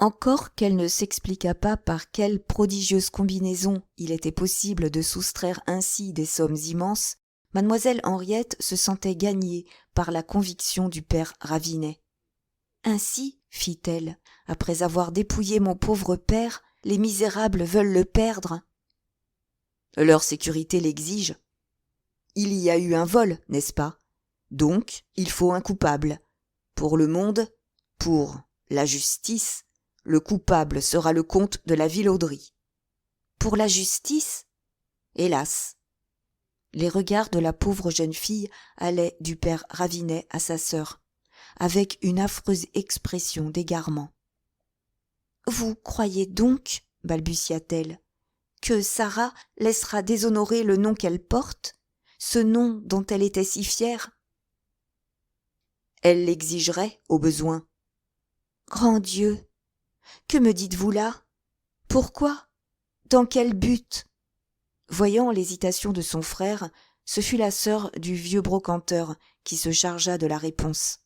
Encore qu'elle ne s'expliqua pas par quelle prodigieuse combinaison il était possible de soustraire ainsi des sommes immenses, mademoiselle Henriette se sentait gagnée par la conviction du père Ravinet. « Ainsi, fit-elle, après avoir dépouillé mon pauvre père, les misérables veulent le perdre. » Leur sécurité l'exige. Il y a eu un vol, n'est-ce pas ? Donc, il faut un coupable. Pour le monde, pour la justice, le coupable sera le comte de la Vilauderie. Pour la justice ? Hélas. Les regards de la pauvre jeune fille allaient du père Ravinet à sa sœur, avec une affreuse expression d'égarement. « Vous croyez donc, balbutia-t-elle, que Sarah laissera déshonorer le nom qu'elle porte, ce nom dont elle était si fière ? Elle l'exigerait, au besoin. Grand Dieu ! Que me dites-vous là ? Pourquoi ? Dans quel but ? Voyant l'hésitation de son frère, ce fut la sœur du vieux brocanteur qui se chargea de la réponse.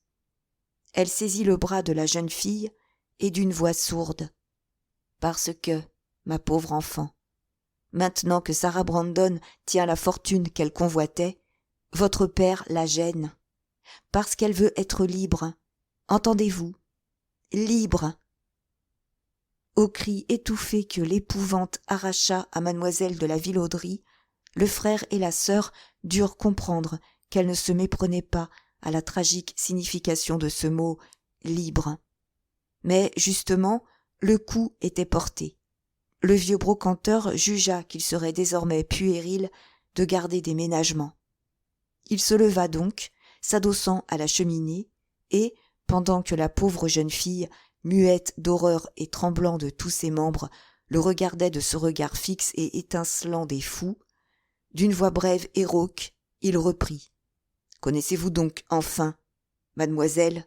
Elle saisit le bras de la jeune fille et d'une voix sourde. « Parce que, ma pauvre enfant, maintenant que Sarah Brandon tient la fortune qu'elle convoitait, votre père la gêne. Parce qu'elle veut être libre. Entendez-vous ? Libre !» Au cri étouffé que l'épouvante arracha à mademoiselle de la Vilauderie, le frère et la sœur durent comprendre qu'elle ne se méprenait pas à la tragique signification de ce mot « libre ». Mais, justement, le coup était porté. Le vieux brocanteur jugea qu'il serait désormais puéril de garder des ménagements. Il se leva donc, s'adossant à la cheminée, et, pendant que la pauvre jeune fille, muette d'horreur et tremblant de tous ses membres, le regardait de ce regard fixe et étincelant des fous, d'une voix brève et rauque, il reprit. « Connaissez-vous donc enfin, mademoiselle,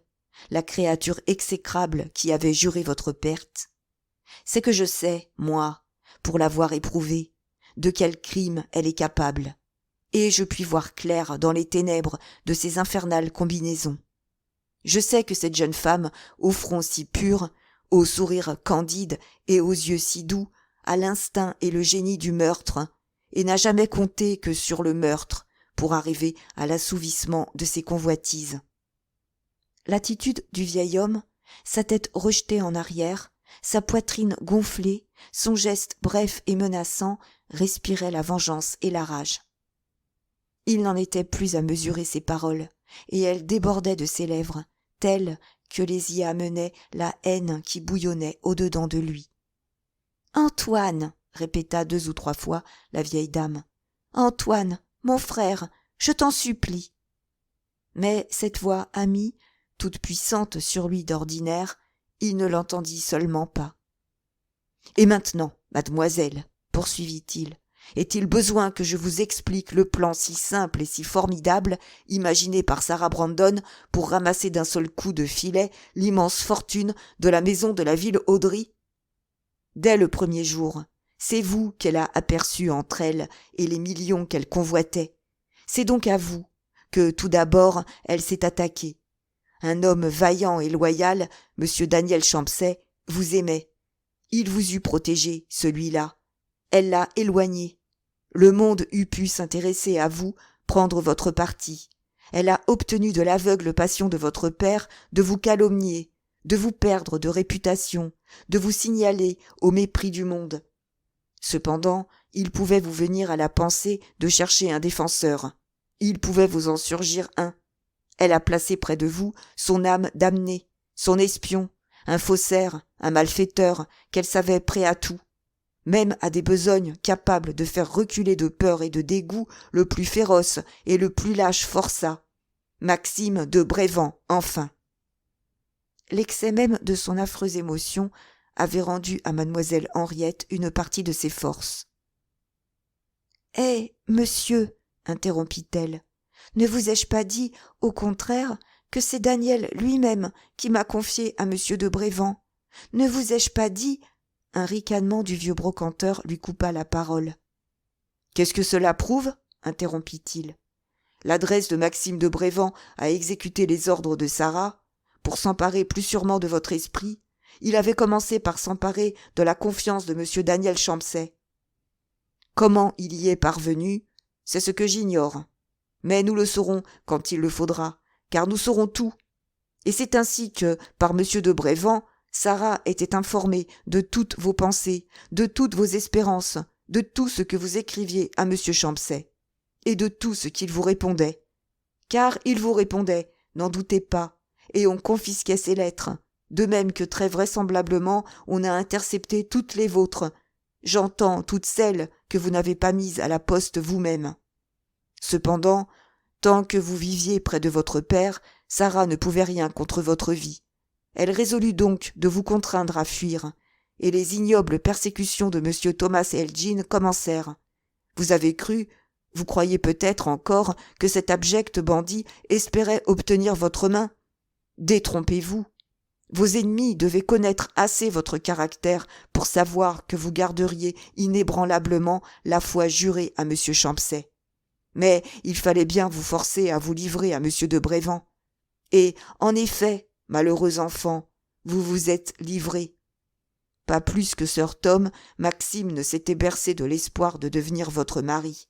la créature exécrable qui avait juré votre perte ? C'est que je sais, moi, pour l'avoir éprouvée, de quel crime elle est capable, et je puis voir clair dans les ténèbres de ces infernales combinaisons. Je sais que cette jeune femme, au front si pur, au sourire candide et aux yeux si doux, a l'instinct et le génie du meurtre, et n'a jamais compté que sur le meurtre pour arriver à l'assouvissement de ses convoitises. » L'attitude du vieil homme, sa tête rejetée en arrière, sa poitrine gonflée, son geste bref et menaçant, respirait la vengeance et la rage. Il n'en était plus à mesurer ses paroles, et elles débordaient de ses lèvres, telles que les y amenait la haine qui bouillonnait au-dedans de lui. « Antoine !» répéta 2 ou 3 fois la vieille dame. Antoine, mon frère, je t'en supplie. » Mais cette voix amie, toute puissante sur lui d'ordinaire, il ne l'entendit seulement pas. « Et maintenant, mademoiselle, poursuivit-il, est-il besoin que je vous explique le plan si simple et si formidable imaginé par Sarah Brandon pour ramasser d'un seul coup de filet l'immense fortune de la maison de la ville Audry ? Dès le premier jour, c'est vous qu'elle a aperçu entre elle et les millions qu'elle convoitait. C'est donc à vous que, tout d'abord, elle s'est attaquée. Un homme vaillant et loyal, M. Daniel Champcet, vous aimait. Il vous eût protégé, celui-là. Elle l'a éloigné. Le monde eût pu s'intéresser à vous, prendre votre parti. Elle a obtenu de l'aveugle passion de votre père de vous calomnier, de vous perdre de réputation, de vous signaler au mépris du monde. Cependant, il pouvait vous venir à la pensée de chercher un défenseur. Il pouvait vous en surgir un. Elle a placé près de vous son âme damnée, son espion, un faussaire, un malfaiteur qu'elle savait prêt à tout, même à des besognes capables de faire reculer de peur et de dégoût le plus féroce et le plus lâche forçat. Maxime de Brévent, enfin. L'excès même de son affreuse émotion avait rendu à mademoiselle Henriette une partie de ses forces. « Eh, monsieur, interrompit-elle, ne vous ai-je pas dit, au contraire, que c'est Daniel lui-même qui m'a confié à monsieur de Brévent ? Ne vous ai-je pas dit… » Un ricanement du vieux brocanteur lui coupa la parole. « Qu'est-ce que cela prouve ? » interrompit-il. « L'adresse de Maxime de Brévent à exécuter les ordres de Sarah, pour s'emparer plus sûrement de votre esprit, il avait commencé par s'emparer de la confiance de M. Daniel Champcet. Comment il y est parvenu, c'est ce que j'ignore. Mais nous le saurons quand il le faudra, car nous saurons tout. Et c'est ainsi que, par M. de Brévent, Sarah était informée de toutes vos pensées, de toutes vos espérances, de tout ce que vous écriviez à M. Champcet, et de tout ce qu'il vous répondait. Car il vous répondait, n'en doutez pas, et on confisquait ses lettres, de même que très vraisemblablement on a intercepté toutes les vôtres, j'entends toutes celles que vous n'avez pas mises à la poste vous-même. Cependant, tant que vous viviez près de votre père, Sarah ne pouvait rien contre votre vie. Elle résolut donc de vous contraindre à fuir, et les ignobles persécutions de M. Thomas Elgin commencèrent. Vous avez cru, vous croyez peut-être encore que cet abject bandit espérait obtenir votre main. Détrompez-vous. Vos ennemis devaient connaître assez votre caractère pour savoir que vous garderiez inébranlablement la foi jurée à M. Champcet. Mais il fallait bien vous forcer à vous livrer à M. de Brévent. Et, en effet, malheureux enfant, vous vous êtes livré. Pas plus que sœur Tom, Maxime ne s'était bercé de l'espoir de devenir votre mari.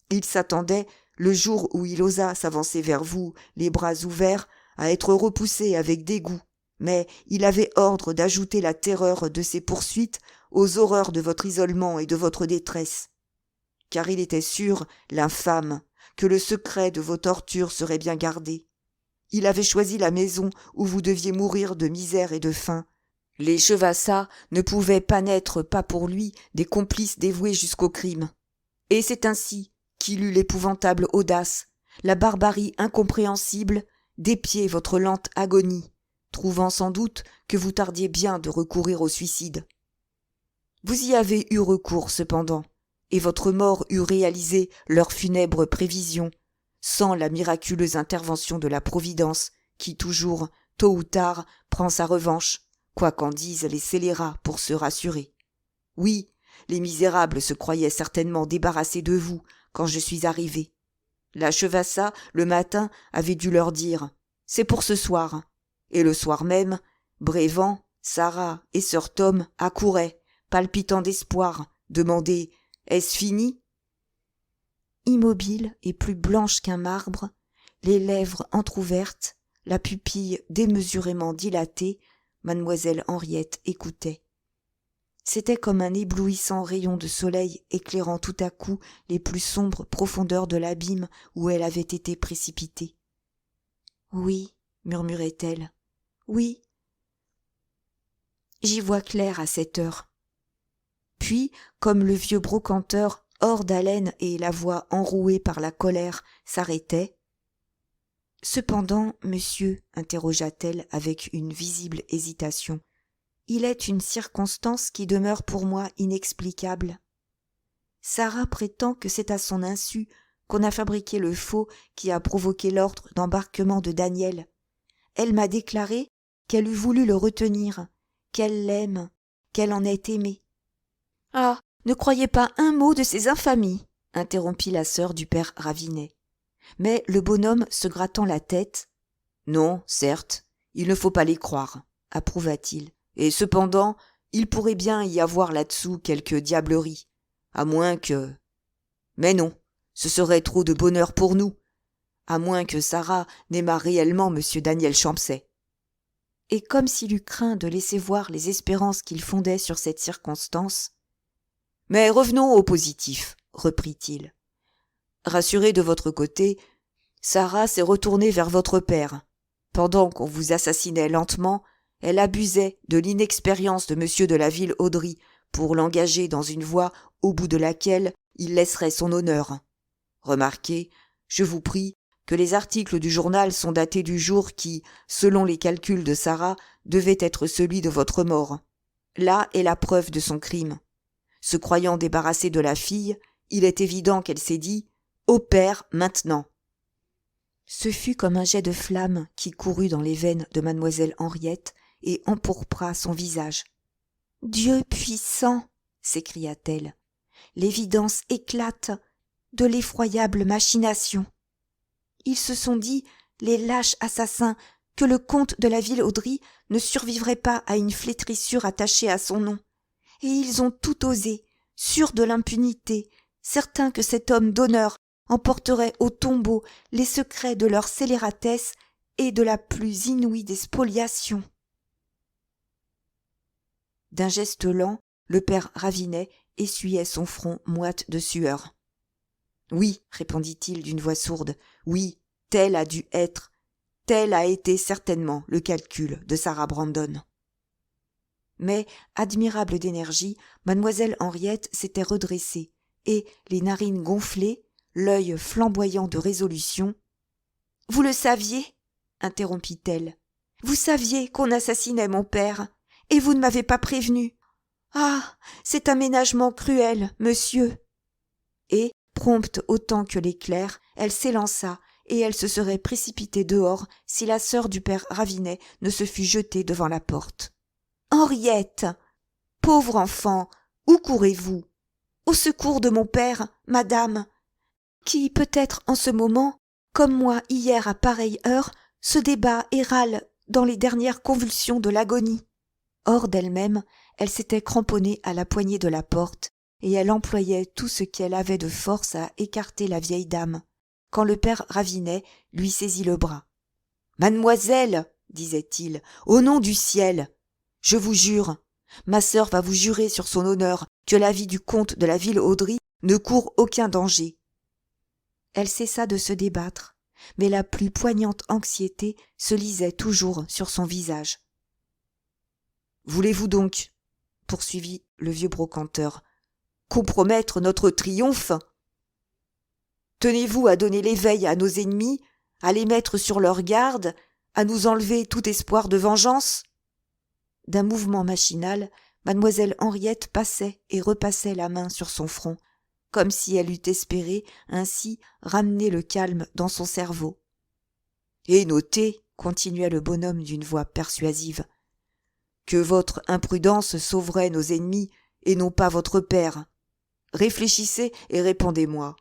Il s'attendait, le jour où il osa s'avancer vers vous, les bras ouverts, à être repoussé avec dégoût, mais il avait ordre d'ajouter la terreur de ses poursuites aux horreurs de votre isolement et de votre détresse. Car il était sûr, l'infâme, que le secret de vos tortures serait bien gardé. Il avait choisi la maison où vous deviez mourir de misère et de faim. Les Chevassat ne pouvaient pas n'être pas pour lui des complices dévoués jusqu'au crime. Et c'est ainsi qu'il eut l'épouvantable audace, la barbarie incompréhensible, d'épier votre lente agonie, trouvant sans doute que vous tardiez bien de recourir au suicide. Vous y avez eu recours cependant, et votre mort eût réalisé leurs funèbres prévisions, sans la miraculeuse intervention de la Providence, qui toujours, tôt ou tard, prend sa revanche, quoi qu'en disent les scélérats pour se rassurer. Oui, les misérables se croyaient certainement débarrassés de vous quand je suis arrivé. La Chevassat, le matin, avait dû leur dire « C'est pour ce soir ». Et le soir même, Brévent, Sarah et sœur Tom accouraient, palpitant d'espoir, demandaient « Est-ce fini ?» Immobile et plus blanche qu'un marbre, les lèvres entr'ouvertes, la pupille démesurément dilatée, mademoiselle Henriette écoutait. C'était comme un éblouissant rayon de soleil éclairant tout à coup les plus sombres profondeurs de l'abîme où elle avait été précipitée. « Oui, murmurait-elle, oui. J'y vois clair à cette heure. » Puis, comme le vieux brocanteur hors d'haleine et la voix enrouée par la colère, s'arrêtait. « Cependant, monsieur, interrogea-t-elle avec une visible hésitation, il est une circonstance qui demeure pour moi inexplicable. Sarah prétend que c'est à son insu qu'on a fabriqué le faux qui a provoqué l'ordre d'embarquement de Daniel. Elle m'a déclaré qu'elle eût voulu le retenir, qu'elle l'aime, qu'elle en est aimée. »« Ah, ne croyez pas un mot de ces infamies !» interrompit la sœur du père Ravinet. Mais le bonhomme, se grattant la tête, « Non, certes, il ne faut pas les croire, approuva-t-il. Et cependant, il pourrait bien y avoir là-dessous quelque diablerie, à moins que... Mais non, ce serait trop de bonheur pour nous, à moins que Sarah n'aimât réellement monsieur Daniel Champcet. » Et comme s'il eût craint de laisser voir les espérances qu'il fondait sur cette circonstance, « Mais revenons au positif, reprit-il. Rassurée de votre côté, Sarah s'est retournée vers votre père. Pendant qu'on vous assassinait lentement, elle abusait de l'inexpérience de monsieur de la Ville-Audry pour l'engager dans une voie au bout de laquelle il laisserait son honneur. Remarquez, je vous prie, que les articles du journal sont datés du jour qui, selon les calculs de Sarah, devait être celui de votre mort. Là est la preuve de son crime. Se croyant débarrassée de la fille, il est évident qu'elle s'est dit « Au père, maintenant !» Ce fut comme un jet de flamme qui courut dans les veines de mademoiselle Henriette et empourpra son visage. « Dieu puissant !» s'écria-t-elle. « L'évidence éclate de l'effroyable machination. Ils se sont dit, les lâches assassins, que le comte de la Ville-Audry ne survivrait pas à une flétrissure attachée à son nom. Et ils ont tout osé, sûrs de l'impunité, certains que cet homme d'honneur emporterait au tombeau les secrets de leur scélératesse et de la plus inouïe des spoliations. » D'un geste lent, le père Ravinet essuyait son front moite de sueur. « Oui, répondit-il d'une voix sourde, oui, tel a dû être, tel a été certainement le calcul de Sarah Brandon. » Mais, admirable d'énergie, mademoiselle Henriette s'était redressée, et, les narines gonflées, l'œil flamboyant de résolution, « Vous le saviez, interrompit-elle, vous saviez qu'on assassinait mon père, et vous ne m'avez pas prévenu. Ah, cet aménagement cruel, monsieur !» Et, prompte autant que l'éclair, elle s'élança, et elle se serait précipitée dehors si la sœur du père Ravinet ne se fût jetée devant la porte. « Henriette, pauvre enfant, où courez-vous ? Au secours de mon père, madame, qui peut-être en ce moment, comme moi hier à pareille heure, se débat et râle dans les dernières convulsions de l'agonie. » Hors d'elle-même, elle s'était cramponnée à la poignée de la porte, et elle employait tout ce qu'elle avait de force à écarter la vieille dame, quand le père Ravinet lui saisit le bras. « Mademoiselle, disait-il, au nom du ciel, je vous jure, ma sœur va vous jurer sur son honneur que la vie du comte de la Ville-Audry ne court aucun danger. » Elle cessa de se débattre, mais la plus poignante anxiété se lisait toujours sur son visage. « Voulez-vous donc, poursuivit le vieux brocanteur, compromettre notre triomphe ? Tenez-vous à donner l'éveil à nos ennemis, à les mettre sur leur garde, à nous enlever tout espoir de vengeance ?» D'un mouvement machinal, mademoiselle Henriette passait et repassait la main sur son front, comme si elle eût espéré ainsi ramener le calme dans son cerveau. « Et notez, continua le bonhomme d'une voix persuasive, que votre imprudence sauverait nos ennemis et non pas votre père. Réfléchissez et répondez-moi.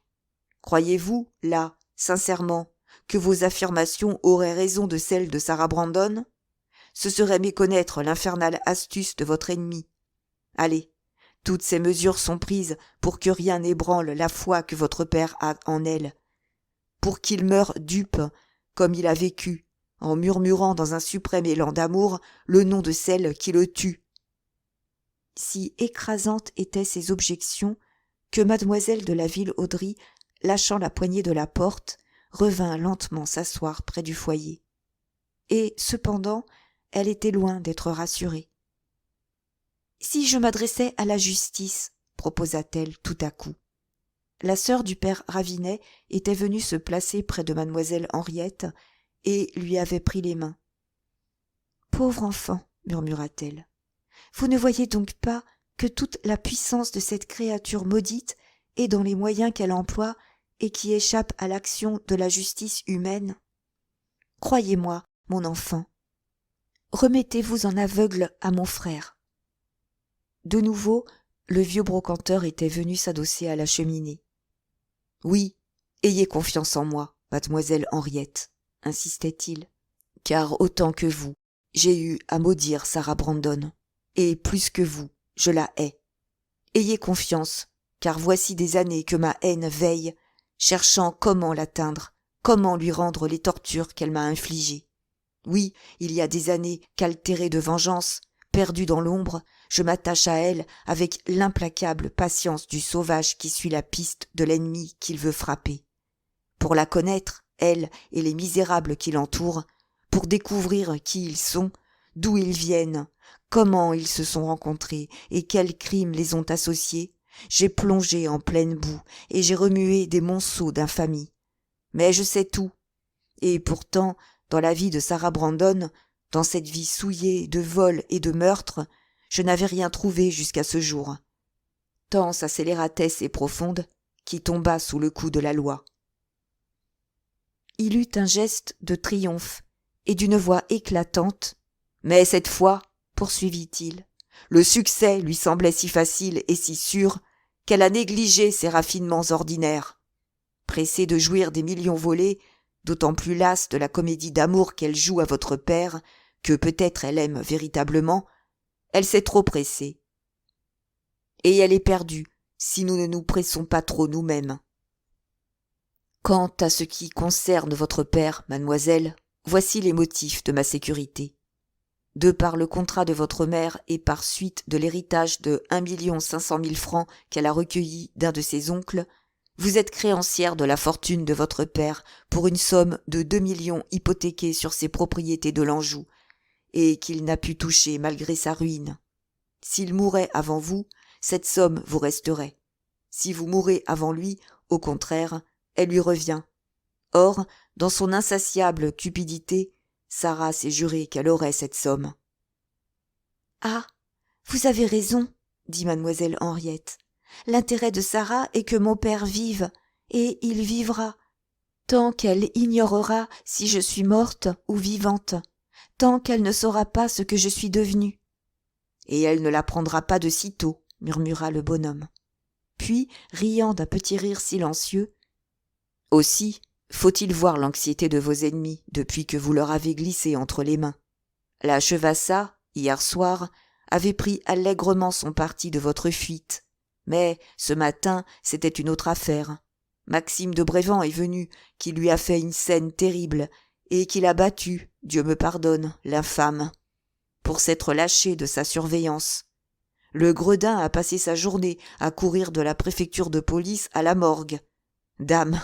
Croyez-vous, là, sincèrement, que vos affirmations auraient raison de celles de Sarah Brandon ? Ce serait méconnaître l'infernale astuce de votre ennemi. Allez, toutes ces mesures sont prises pour que rien n'ébranle la foi que votre père a en elle, pour qu'il meure dupe, comme il a vécu, en murmurant dans un suprême élan d'amour le nom de celle qui le tue. » Si écrasantes étaient ces objections que mademoiselle de la Ville-Audry, lâchant la poignée de la porte, revint lentement s'asseoir près du foyer. Et, cependant, elle était loin d'être rassurée. « Si je m'adressais à la justice, proposa-t-elle tout à coup. La sœur du père Ravinet était venue se placer près de mademoiselle Henriette et lui avait pris les mains. « Pauvre enfant, murmura-t-elle, vous ne voyez donc pas que toute la puissance de cette créature maudite est dans les moyens qu'elle emploie et qui échappent à l'action de la justice humaine? Croyez-moi, mon enfant, remettez-vous en aveugle à mon frère. » De nouveau, le vieux brocanteur était venu s'adosser à la cheminée. « Oui, ayez confiance en moi, mademoiselle Henriette, » insistait-il, « car autant que vous, j'ai eu à maudire Sarah Brandon, et plus que vous, je la hais. Ayez confiance, car voici des années que ma haine veille, cherchant comment l'atteindre, comment lui rendre les tortures qu'elle m'a infligées. Oui, il y a des années qu'altéré de vengeance, perdu dans l'ombre, je m'attache à elle avec l'implacable patience du sauvage qui suit la piste de l'ennemi qu'il veut frapper. Pour la connaître, elle et les misérables qui l'entourent, pour découvrir qui ils sont, d'où ils viennent, comment ils se sont rencontrés et quels crimes les ont associés, j'ai plongé en pleine boue et j'ai remué des monceaux d'infamie. Mais je sais tout. Et pourtant, dans la vie de Sarah Brandon, dans cette vie souillée de vol et de meurtre, je n'avais rien trouvé jusqu'à ce jour. Tant sa scélératesse est profonde, qui tomba sous le coup de la loi. Il eut un geste de triomphe et d'une voix éclatante. Mais cette fois, poursuivit-il, le succès lui semblait si facile et si sûr qu'elle a négligé ses raffinements ordinaires. Pressée de jouir des millions volés, d'autant plus lasse de la comédie d'amour qu'elle joue à votre père, que peut-être elle aime véritablement, elle s'est trop pressée. Et elle est perdue, si nous ne nous pressons pas trop nous-mêmes. Quant à ce qui concerne votre père, mademoiselle, voici les motifs de ma sécurité. De par le contrat de votre mère et par suite de l'héritage de 1 500 000 francs qu'elle a recueilli d'un de ses oncles, vous êtes créancière de la fortune de votre père pour une somme de 2 millions hypothéquée sur ses propriétés de l'Anjou, et qu'il n'a pu toucher malgré sa ruine. S'il mourait avant vous, cette somme vous resterait. Si vous mourrez avant lui, au contraire, elle lui revient. Or, dans son insatiable cupidité, Sarah s'est juré qu'elle aurait cette somme. « Ah, vous avez raison, » dit mademoiselle Henriette. « L'intérêt de Sarah est que mon père vive, et il vivra, tant qu'elle ignorera si je suis morte ou vivante, tant qu'elle ne saura pas ce que je suis devenue. » « Et elle ne l'apprendra pas de sitôt, » murmura le bonhomme. Puis, riant d'un petit rire silencieux, « Aussi, faut-il voir l'anxiété de vos ennemis depuis que vous leur avez glissé entre les mains. La Chevassa, hier soir, avait pris allègrement son parti de votre fuite. Mais, ce matin, c'était une autre affaire. Maxime de Brévent est venu, qui lui a fait une scène terrible, et qui l'a battu, Dieu me pardonne, l'infâme, pour s'être lâché de sa surveillance. Le gredin a passé sa journée à courir de la préfecture de police à la morgue. Dame,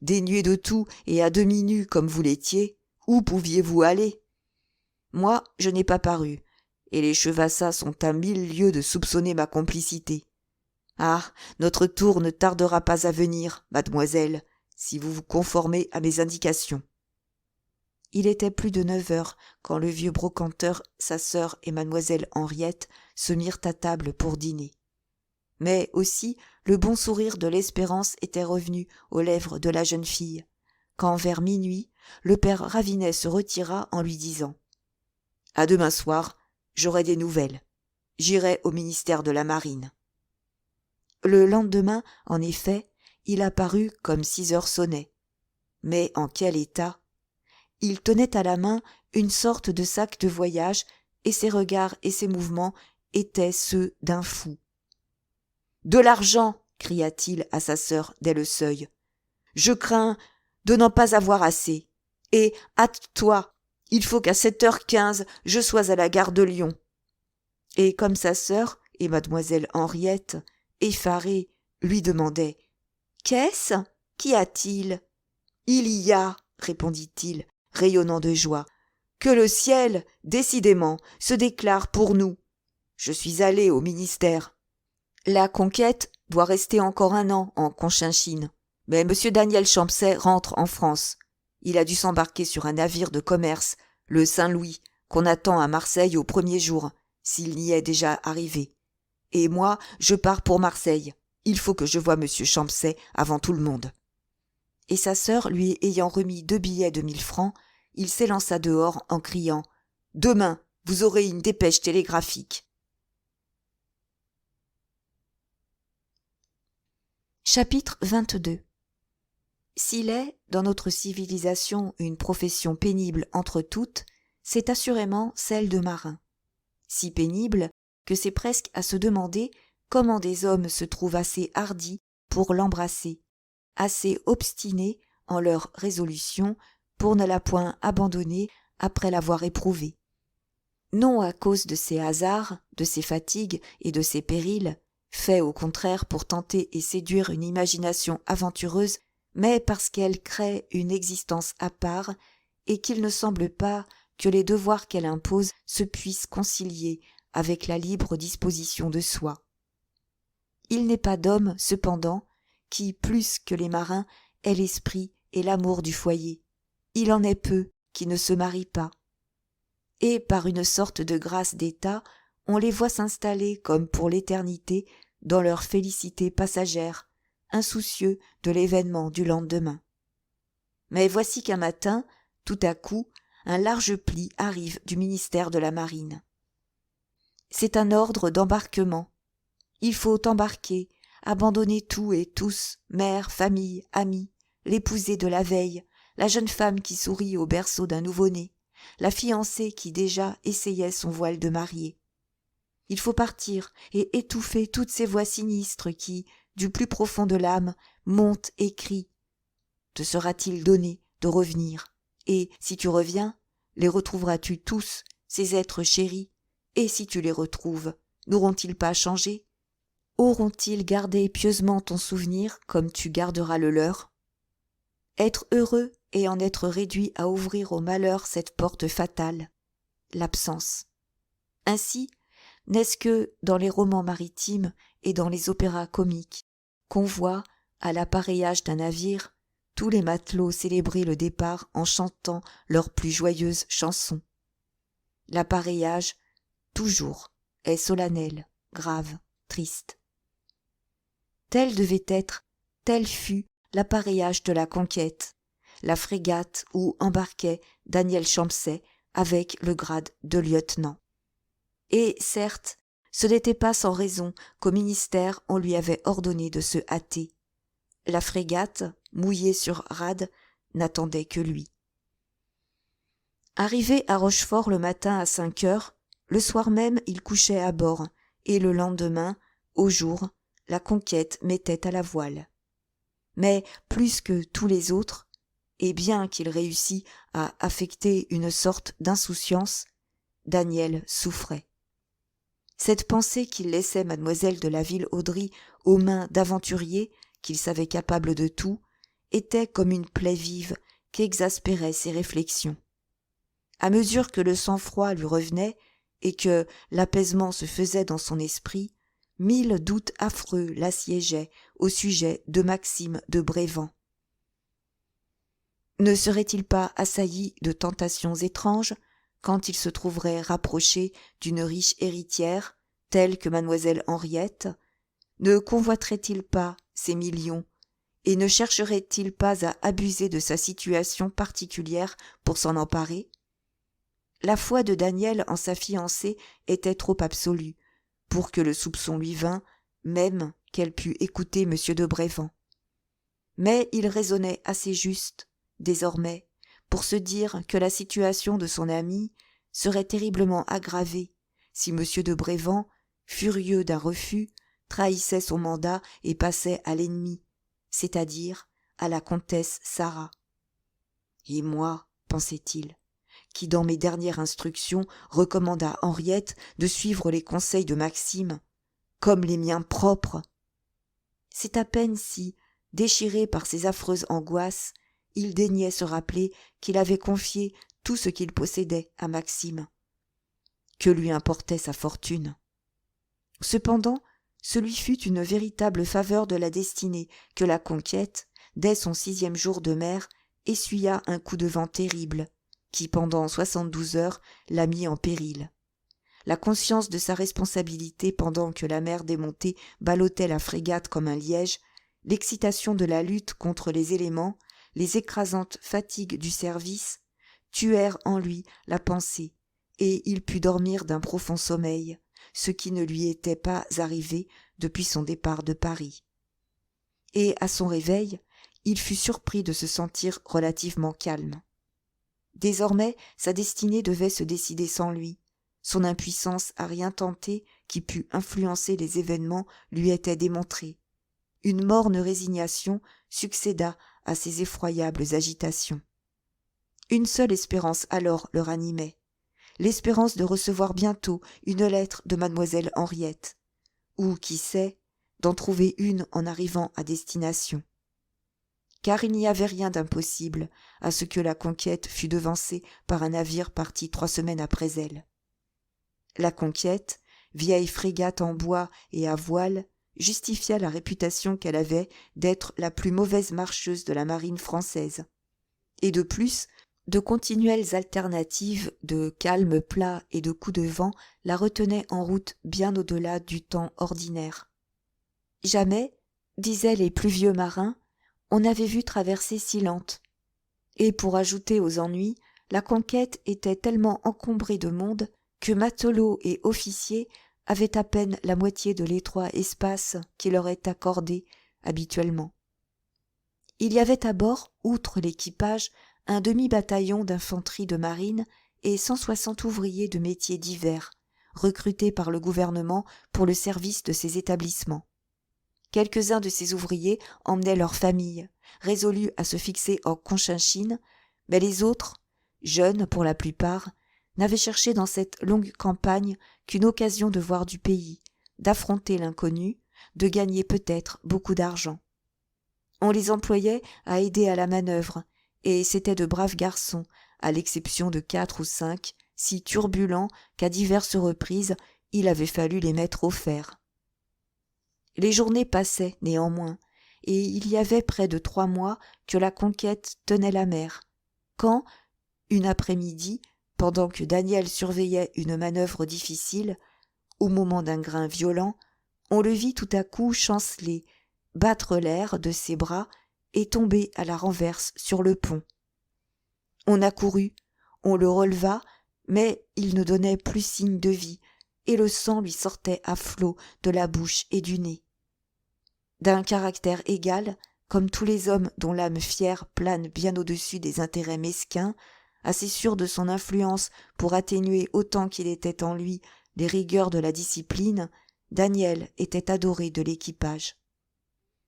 dénué de tout et à demi nu comme vous l'étiez, où pouviez-vous aller? Moi, je n'ai pas paru, et les Chevassas sont à 1000 lieues de soupçonner ma complicité. Ah, notre tour ne tardera pas à venir, mademoiselle, si vous vous conformez à mes indications. » Il était plus de 9 heures quand le vieux brocanteur, sa sœur et mademoiselle Henriette se mirent à table pour dîner. Mais aussi le bon sourire de l'espérance était revenu aux lèvres de la jeune fille, quand vers minuit le père Ravinet se retira en lui disant « À demain soir, j'aurai des nouvelles. J'irai au ministère de la Marine. » Le lendemain, en effet, il apparut comme 6 heures sonnaient. Mais en quel état? Il tenait à la main une sorte de sac de voyage, et ses regards et ses mouvements étaient ceux d'un fou. « De l'argent !» cria-t-il à sa sœur dès le seuil. « Je crains de n'en pas avoir assez. Et hâte-toi, il faut qu'à 7h15 je sois à la gare de Lyon. » Et comme sa sœur et mademoiselle Henriette, effarées, lui demandaient « Qu'est-ce? Qu'y a-t-il ?»« Il y a, » répondit-il, rayonnant de joie, « que le ciel, décidément, se déclare pour nous. Je suis allé au ministère. La conquête doit rester encore 1 an en Conchinchine. Mais M. Daniel Champsay rentre en France. Il a dû s'embarquer sur un navire de commerce, le Saint-Louis, qu'on attend à Marseille au premier jour, s'il n'y est déjà arrivé. Et moi, je pars pour Marseille. Il faut que je voie M. Champsay avant tout le monde. » Et sa sœur lui ayant remis 2 billets de 1000 francs, il s'élança dehors en criant « Demain, vous aurez une dépêche télégraphique. » Chapitre 22. S'il est, dans notre civilisation, une profession pénible entre toutes, c'est assurément celle de marin. Si pénible que c'est presque à se demander comment des hommes se trouvent assez hardis pour l'embrasser, assez obstinés en leur résolution pour ne la point abandonner après l'avoir éprouvée. Non à cause de ses hasards, de ses fatigues et de ses périls, faits au contraire pour tenter et séduire une imagination aventureuse, mais parce qu'elle crée une existence à part et qu'il ne semble pas que les devoirs qu'elle impose se puissent concilier avec la libre disposition de soi. Il n'est pas d'homme, cependant, qui, plus que les marins, ait l'esprit et l'amour du foyer. Il en est peu qui ne se marient pas. Et par une sorte de grâce d'état, on les voit s'installer comme pour l'éternité dans leur félicité passagère, insoucieux de l'événement du lendemain. Mais voici qu'un matin, tout à coup, un large pli arrive du ministère de la Marine. C'est un ordre d'embarquement. Il faut embarquer, abandonner tout et tous, mère, famille, amis, l'épousée de la veille, la jeune femme qui sourit au berceau d'un nouveau-né, la fiancée qui déjà essayait son voile de mariée. Il faut partir et étouffer toutes ces voix sinistres qui, du plus profond de l'âme, montent et crient. Te sera-t-il donné de revenir? Et, si tu reviens, les retrouveras-tu tous, ces êtres chéris? Et si tu les retrouves, n'auront-ils pas changé? Auront-ils gardé pieusement ton souvenir comme tu garderas le leur? Être heureux et en être réduit à ouvrir au malheur cette porte fatale, l'absence. Ainsi, n'est-ce que dans les romans maritimes et dans les opéras comiques qu'on voit, à l'appareillage d'un navire, tous les matelots célébrer le départ en chantant leurs plus joyeuses chansons. L'appareillage, toujours, est solennel, grave, triste. Tel devait être, tel fut l'appareillage de la conquête, la frégate où embarquait Daniel Champsay avec le grade de lieutenant. Et, certes, ce n'était pas sans raison qu'au ministère on lui avait ordonné de se hâter. La frégate, mouillée sur rade, n'attendait que lui. Arrivé à Rochefort le matin à 5 heures, le soir même il couchait à bord, et le lendemain, au jour, la conquête mettait à la voile. Mais plus que tous les autres, et bien qu'il réussit à affecter une sorte d'insouciance, Daniel souffrait. Cette pensée qu'il laissait mademoiselle de la Ville-Audry aux mains d'aventuriers qu'il savait capables de tout, était comme une plaie vive qu'exaspéraient ses réflexions. À mesure que le sang-froid lui revenait et que l'apaisement se faisait dans son esprit, 1000 doutes affreux l'assiégeaient au sujet de Maxime de Brévand. Ne serait-il pas assailli de tentations étranges quand il se trouverait rapproché d'une riche héritière, telle que mademoiselle Henriette? Ne convoiterait-il pas ses millions, et ne chercherait-il pas à abuser de sa situation particulière pour s'en emparer? La foi de Daniel en sa fiancée était trop absolue pour que le soupçon lui vînt, même qu'elle pût écouter M. de Brévand. Mais il raisonnait assez juste, désormais, pour se dire que la situation de son ami serait terriblement aggravée si M. de Brévand, furieux d'un refus, trahissait son mandat et passait à l'ennemi, c'est-à-dire à la comtesse Sarah. Et moi, pensait-il, qui dans mes dernières instructions recommande à Henriette de suivre les conseils de Maxime, comme les miens propres. C'est à peine si, déchiré par ces affreuses angoisses, il daignait se rappeler qu'il avait confié tout ce qu'il possédait à Maxime. Que lui importait sa fortune? Cependant, Ce lui fut une véritable faveur de la destinée que la conquête, dès son 6e jour de mer, essuya un coup de vent terrible, qui pendant 72 heures la mit en péril. La conscience de sa responsabilité pendant que la mer démontée ballottait la frégate comme un liège, l'excitation de la lutte contre les éléments, les écrasantes fatigues du service, tuèrent en lui la pensée, et il put dormir d'un profond sommeil, ce qui ne lui était pas arrivé depuis son départ de Paris. Et à son réveil, il fut surpris de se sentir relativement calme. Désormais, sa destinée devait se décider sans lui. Son impuissance à rien tenter qui pût influencer les événements lui était démontrée. Une morne résignation succéda à ces effroyables agitations. Une seule espérance alors le ranimait, l'espérance de recevoir bientôt une lettre de mademoiselle Henriette, ou, qui sait, d'en trouver une en arrivant à destination. Car il n'y avait rien d'impossible à ce que la conquête fût devancée par un navire parti 3 semaines après elle. La conquête, vieille frégate en bois et à voile, justifia la réputation qu'elle avait d'être la plus mauvaise marcheuse de la marine française. Et de plus, de continuelles alternatives de calme plat et de coups de vent la retenaient en route bien au-delà du temps ordinaire. Jamais, disaient les plus vieux marins, on n'avait vu traverser si lente. Et pour ajouter aux ennuis, la conquête était tellement encombrée de monde que matelots et officiers avaient à peine la moitié de l'étroit espace qui leur est accordé habituellement. Il y avait à bord, outre l'équipage, un demi-bataillon d'infanterie de marine et 160 ouvriers de métiers divers, recrutés par le gouvernement pour le service de ces établissements. Quelques-uns de ces ouvriers emmenaient leurs familles, résolus à se fixer en Cochinchine, mais les autres, jeunes pour la plupart, n'avaient cherché dans cette longue campagne qu'une occasion de voir du pays, d'affronter l'inconnu, de gagner peut-être beaucoup d'argent. On les employait à aider à la manœuvre, et c'étaient de braves garçons, à l'exception de 4 ou 5, si turbulents qu'à diverses reprises il avait fallu les mettre au fer. Les journées passaient néanmoins, et il y avait près de 3 mois que la conquête tenait la mer, quand, une après-midi, pendant que Daniel surveillait une manœuvre difficile, au moment d'un grain violent, on le vit tout à coup chanceler, battre l'air de ses bras et tomber à la renverse sur le pont. On accourut, on le releva, mais il ne donnait plus signe de vie, et le sang lui sortait à flots de la bouche et du nez. D'un caractère égal, comme tous les hommes dont l'âme fière plane bien au-dessus des intérêts mesquins, assez sûr de son influence pour atténuer autant qu'il était en lui les rigueurs de la discipline, Daniel était adoré de l'équipage.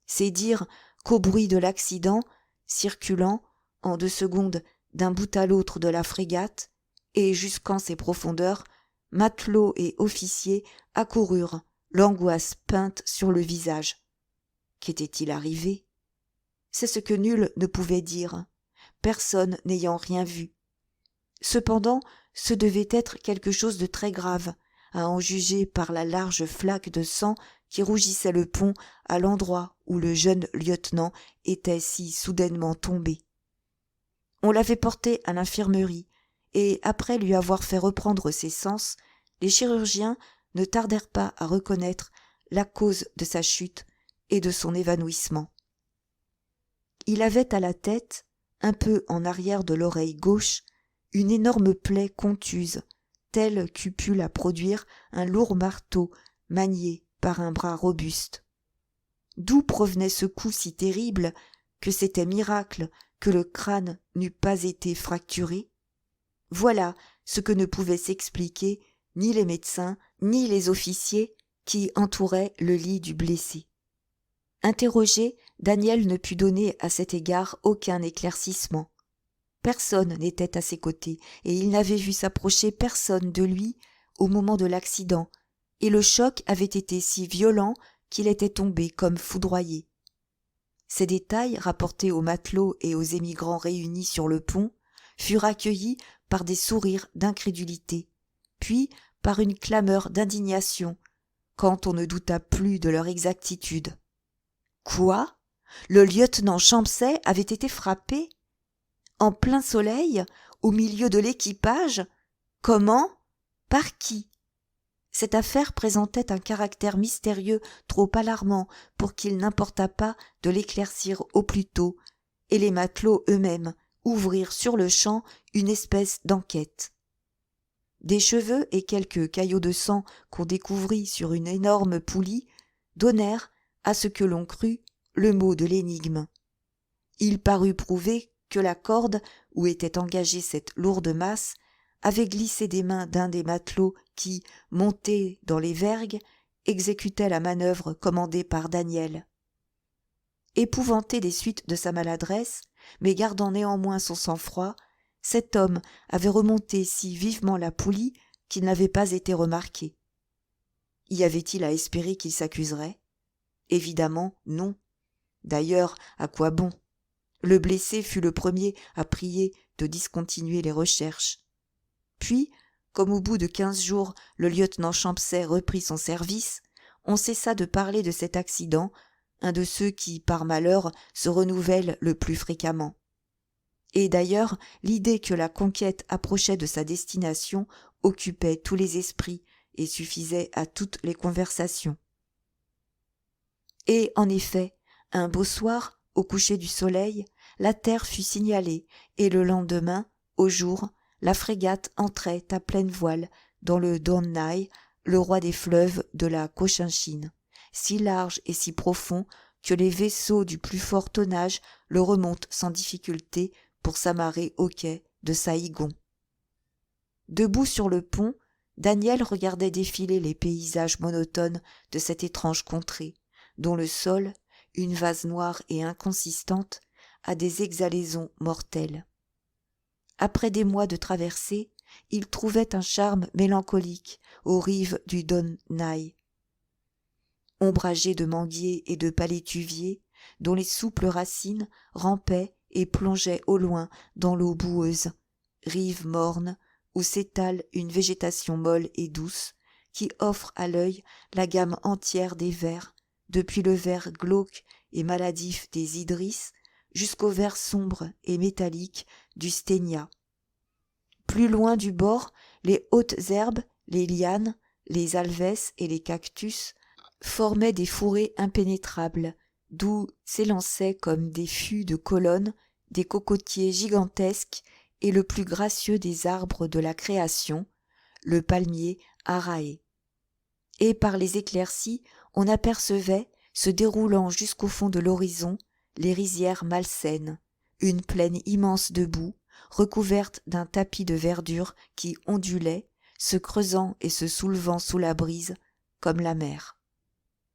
C'est dire qu'au bruit de l'accident, circulant, en 2 secondes, d'un bout à l'autre de la frégate, et jusqu'en ses profondeurs, matelots et officiers accoururent, l'angoisse peinte sur le visage. Qu'était-il arrivé? C'est ce que nul ne pouvait dire, personne n'ayant rien vu. Cependant, ce devait être quelque chose de très grave, à en juger par la large flaque de sang qui rougissait le pont à l'endroit où le jeune lieutenant était si soudainement tombé. On l'avait porté à l'infirmerie, et après lui avoir fait reprendre ses sens, les chirurgiens ne tardèrent pas à reconnaître la cause de sa chute et de son évanouissement. Il avait à la tête, un peu en arrière de l'oreille gauche, une énorme plaie contuse, telle qu'eût pu la produire un lourd marteau manié par un bras robuste. D'où provenait ce coup si terrible que c'était miracle que le crâne n'eût pas été fracturé? Voilà ce que ne pouvaient s'expliquer ni les médecins ni les officiers qui entouraient le lit du blessé. Interrogé, Daniel ne put donner à cet égard aucun éclaircissement. Personne n'était à ses côtés, et il n'avait vu s'approcher personne de lui au moment de l'accident, et le choc avait été si violent qu'il était tombé comme foudroyé. Ces détails, rapportés aux matelots et aux émigrants réunis sur le pont, furent accueillis par des sourires d'incrédulité, puis par une clameur d'indignation, quand on ne douta plus de leur exactitude. Quoi ? Le lieutenant Champsay avait été frappé ? En plein soleil, au milieu de l'équipage ? Comment ? Par qui ? Cette affaire présentait un caractère mystérieux trop alarmant pour qu'il n'importât pas de l'éclaircir au plus tôt, et les matelots eux-mêmes ouvrirent sur-le-champ une espèce d'enquête. Des cheveux et quelques caillots de sang qu'on découvrit sur une énorme poulie donnèrent, à ce que l'on crut, le mot de l'énigme. Il parut prouver que la corde où était engagée cette lourde masse avait glissé des mains d'un des matelots qui, monté dans les vergues, exécutait la manœuvre commandée par Daniel. Épouvanté des suites de sa maladresse, mais gardant néanmoins son sang-froid, cet homme avait remonté si vivement la poulie qu'il n'avait pas été remarqué. Y avait-il à espérer qu'il s'accuserait ? Évidemment, non. D'ailleurs, à quoi bon ? Le blessé fut le premier à prier de discontinuer les recherches. Puis, comme au bout de 15 jours, le lieutenant Champsay reprit son service, on cessa de parler de cet accident, un de ceux qui, par malheur, se renouvellent le plus fréquemment. Et d'ailleurs, l'idée que la conquête approchait de sa destination occupait tous les esprits et suffisait à toutes les conversations. Et, en effet, un beau soir, au coucher du soleil, la terre fut signalée, et le lendemain, au jour, la frégate entrait à pleine voile dans le Don Nye, le roi des fleuves de la Cochinchine, si large et si profond que les vaisseaux du plus fort tonnage le remontent sans difficulté pour s'amarrer au quai de Saïgon. Debout sur le pont, Daniel regardait défiler les paysages monotones de cette étrange contrée, dont le sol, une vase noire et inconsistante, a des exhalaisons mortelles. Après des mois de traversée, il trouvait un charme mélancolique aux rives du Don Nye. Ombragé de manguiers et de palétuviers, dont les souples racines rampaient et plongeaient au loin dans l'eau boueuse, rive morne où s'étale une végétation molle et douce qui offre à l'œil la gamme entière des verts, depuis le vert glauque et maladif des idris jusqu'au vert sombre et métallique du sténia. Plus loin du bord, les hautes herbes, les lianes, les alvès et les cactus formaient des fourrés impénétrables, d'où s'élançaient comme des fûts de colonnes des cocotiers gigantesques et le plus gracieux des arbres de la création, le palmier araé. Et par les éclaircies, on apercevait, se déroulant jusqu'au fond de l'horizon, les rizières malsaines, une plaine immense de boue, recouverte d'un tapis de verdure qui ondulait, se creusant et se soulevant sous la brise, comme la mer.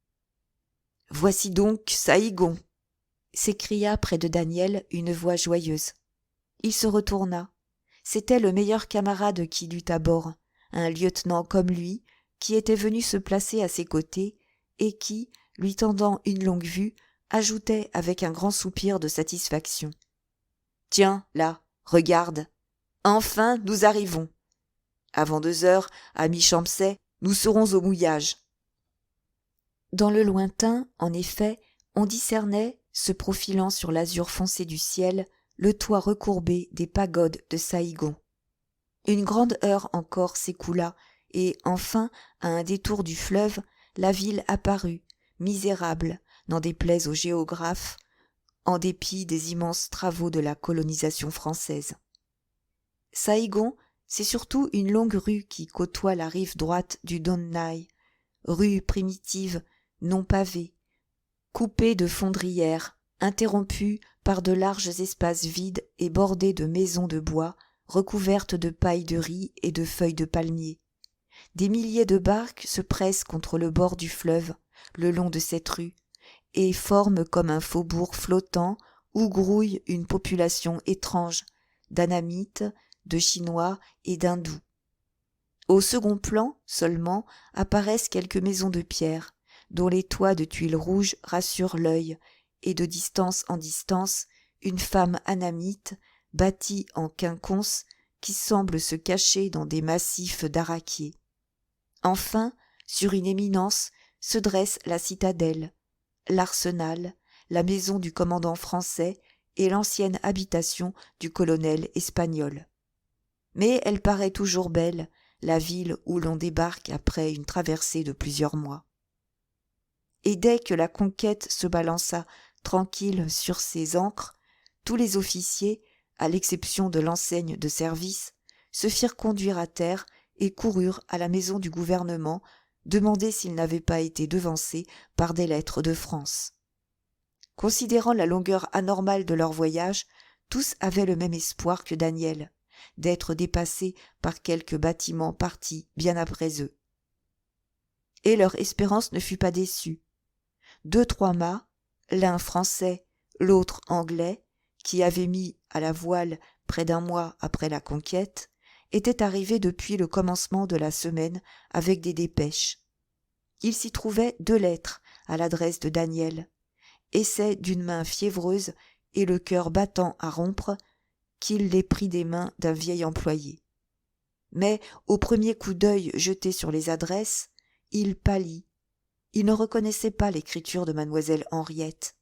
« Voici donc Saïgon !» s'écria près de Daniel une voix joyeuse. Il se retourna. C'était le meilleur camarade qu'il eût à bord, un lieutenant comme lui, qui était venu se placer à ses côtés et qui, lui tendant une longue vue, ajoutait avec un grand soupir de satisfaction. « Tiens, là, regarde. Enfin, nous arrivons. Avant 2 heures, ami Champsay, nous serons au mouillage. » Dans le lointain, en effet, on discernait, se profilant sur l'azur foncé du ciel, le toit recourbé des pagodes de Saïgon. Une grande heure encore s'écoula, et enfin, à un détour du fleuve, la ville apparut, misérable, n'en déplaise aux géographes, en dépit des immenses travaux de la colonisation française. Saïgon, c'est surtout une longue rue qui côtoie la rive droite du Don Nye, rue primitive, non pavée, coupée de fondrières, interrompue par de larges espaces vides et bordée de maisons de bois recouvertes de paille de riz et de feuilles de palmier. Des milliers de barques se pressent contre le bord du fleuve, le long de cette rue, et forment comme un faubourg flottant où grouille une population étrange, d'Anamites, de Chinois et d'Hindous. Au second plan seulement apparaissent quelques maisons de pierre, dont les toits de tuiles rouges rassurent l'œil, et de distance en distance, une femme anamite, bâtie en quinconce, qui semble se cacher dans des massifs d'arakiés. Enfin, sur une éminence, se dresse la citadelle, l'arsenal, la maison du commandant français et l'ancienne habitation du colonel espagnol. Mais elle paraît toujours belle, la ville où l'on débarque après une traversée de plusieurs mois. Et dès que la conquête se balança tranquille sur ses ancres, tous les officiers, à l'exception de l'enseigne de service, se firent conduire à terre et coururent à la maison du gouvernement demander s'ils n'avaient pas été devancés par des lettres de France. Considérant la longueur anormale de leur voyage, tous avaient le même espoir que Daniel, d'être dépassés par quelque bâtiment parti bien après eux. Et leur espérance ne fut pas déçue. 2-3 mâts, l'un français, l'autre anglais, qui avaient mis à la voile près d'1 mois après la conquête, étaient arrivés depuis le commencement de la semaine avec des dépêches. Il s'y trouvait 2 lettres à l'adresse de Daniel, essai d'une main fiévreuse et le cœur battant à rompre, qu'il les prit des mains d'un vieil employé. Mais au premier coup d'œil jeté sur les adresses, il pâlit. Il ne reconnaissait pas l'écriture de mademoiselle Henriette.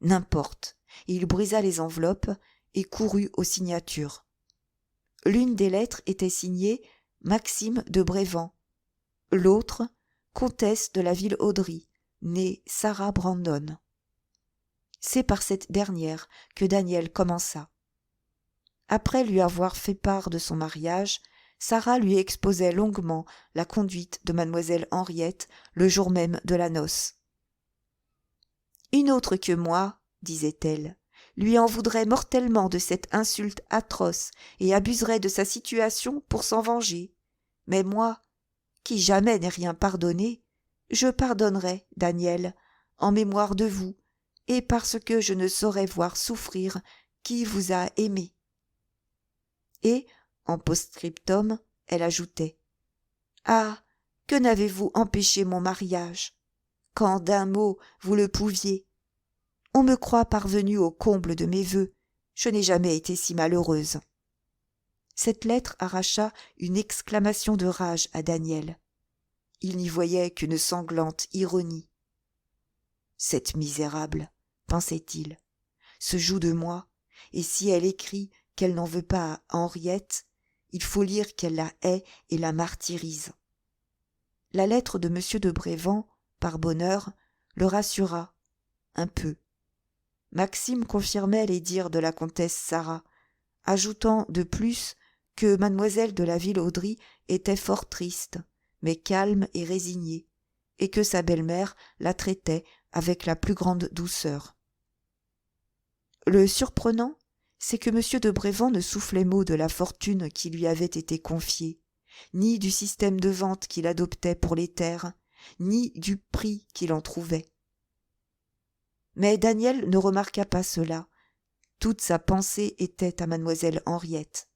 N'importe, il brisa les enveloppes et courut aux signatures. L'une des lettres était signée Maxime de Brévent, l'autre comtesse de la ville Audry, née Sarah Brandon. C'est par cette dernière que Daniel commença. Après lui avoir fait part de son mariage, Sarah lui exposait longuement la conduite de mademoiselle Henriette le jour même de la noce. « Une autre que moi, disait-elle, lui en voudrait mortellement de cette insulte atroce et abuserait de sa situation pour s'en venger. Mais moi, qui jamais n'ai rien pardonné, je pardonnerai, Daniel, en mémoire de vous, et parce que je ne saurais voir souffrir qui vous a aimé. » Et, en post-scriptum, elle ajoutait « Ah, que n'avez-vous empêché mon mariage, quand d'un mot vous le pouviez. On me croit parvenue au comble de mes vœux, je n'ai jamais été si malheureuse. » Cette lettre arracha une exclamation de rage à Daniel. Il n'y voyait qu'une sanglante ironie. « Cette misérable, pensait-il, se joue de moi, et si elle écrit qu'elle n'en veut pas à Henriette, il faut lire qu'elle la hait et la martyrise. » La lettre de M. de Brévent, par bonheur, le rassura un peu. Maxime confirmait les dires de la comtesse Sarah, ajoutant de plus que mademoiselle de la ville Audry était fort triste, mais calme et résignée, et que sa belle-mère la traitait avec la plus grande douceur. Le surprenant, c'est que M. de Brévent ne soufflait mot de la fortune qui lui avait été confiée, ni du système de vente qu'il adoptait pour les terres, ni du prix qu'il en trouvait. Mais Daniel ne remarqua pas cela. Toute sa pensée était à mademoiselle Henriette.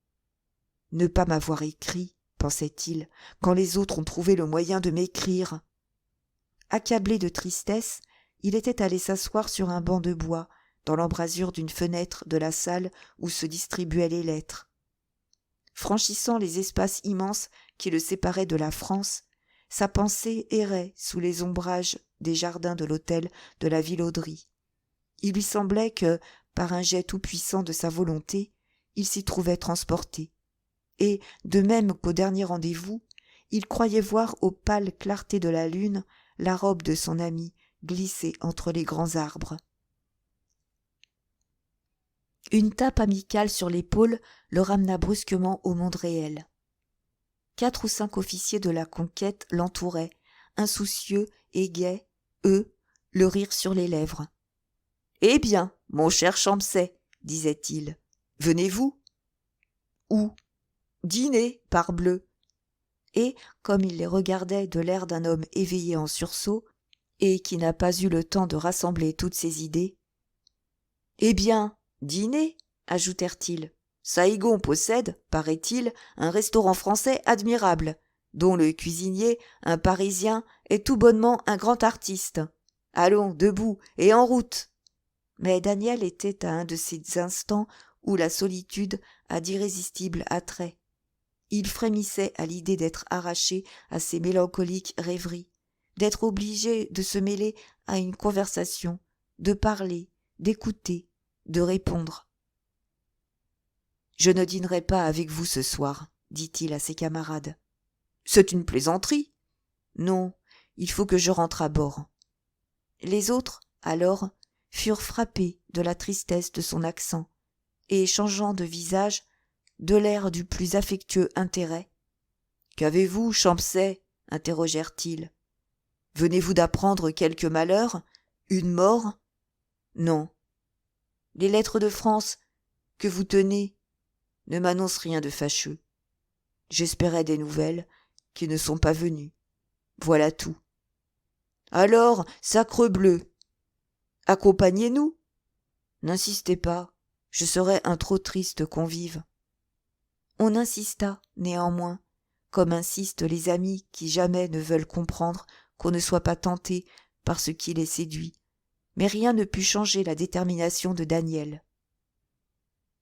« Ne pas m'avoir écrit, pensait-il, quand les autres ont trouvé le moyen de m'écrire. » Accablé de tristesse, il était allé s'asseoir sur un banc de bois, dans l'embrasure d'une fenêtre de la salle où se distribuaient les lettres. Franchissant les espaces immenses qui le séparaient de la France, sa pensée errait sous les ombrages des jardins de l'hôtel de la ville Audry. Il lui semblait que, par un jet tout-puissant de sa volonté, il s'y trouvait transporté. Et, de même qu'au dernier rendez-vous, il croyait voir aux pâles clartés de la lune la robe de son ami glisser entre les grands arbres. Une tape amicale sur l'épaule le ramena brusquement au monde réel. 4 ou 5 officiers de la conquête l'entouraient, insoucieux et gais, eux, le rire sur les lèvres. « Eh bien, mon cher Champsay, disait-il, venez-vous ?»« Où ?»« Dîner, parbleu !» Et, comme il les regardait de l'air d'un homme éveillé en sursaut, et qui n'a pas eu le temps de rassembler toutes ses idées, « Eh bien, dîner, ajoutèrent-ils. Saïgon possède, paraît-il, un restaurant français admirable, dont le cuisinier, un Parisien, est tout bonnement un grand artiste. Allons, debout et en route. » Mais Daniel était à un de ces instants où la solitude a d'irrésistibles attraits. Il frémissait à l'idée d'être arraché à ces mélancoliques rêveries, d'être obligé de se mêler à une conversation, de parler, d'écouter, de répondre. « Je ne dînerai pas avec vous ce soir, dit-il à ses camarades. C'est une plaisanterie. Non, il faut que je rentre à bord. Les autres, alors, furent frappés de la tristesse de son accent, et changeant de visage, de l'air du plus affectueux intérêt. Qu'avez-vous, Champsay interrogèrent-ils. Venez-vous d'apprendre quelque malheur? Une mort? Non. Les lettres de France que vous tenez ne m'annoncent rien de fâcheux. J'espérais des nouvelles qui ne sont pas venues. Voilà tout. Alors, sacrebleu, accompagnez-nous. N'insistez pas, je serais un trop triste convive. On insista, néanmoins, comme insistent les amis qui jamais ne veulent comprendre qu'on ne soit pas tenté par ce qui les séduit, mais rien ne put changer la détermination de Daniel.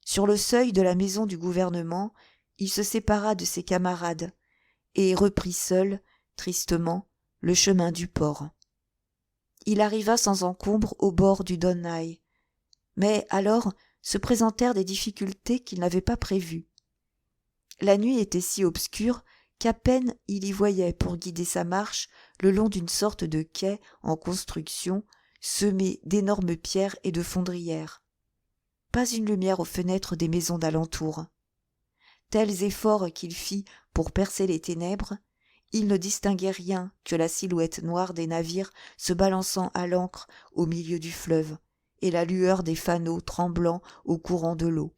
Sur le seuil de la maison du gouvernement, il se sépara de ses camarades et reprit seul, tristement, le chemin du port. Il arriva sans encombre au bord du Donau, mais alors se présentèrent des difficultés qu'il n'avait pas prévues. La nuit était si obscure qu'à peine il y voyait pour guider sa marche le long d'une sorte de quai en construction, semé d'énormes pierres et de fondrières. Pas une lumière aux fenêtres des maisons d'alentour. Tels efforts qu'il fit pour percer les ténèbres, il ne distinguait rien que la silhouette noire des navires se balançant à l'ancre au milieu du fleuve, et la lueur des fanaux tremblant au courant de l'eau.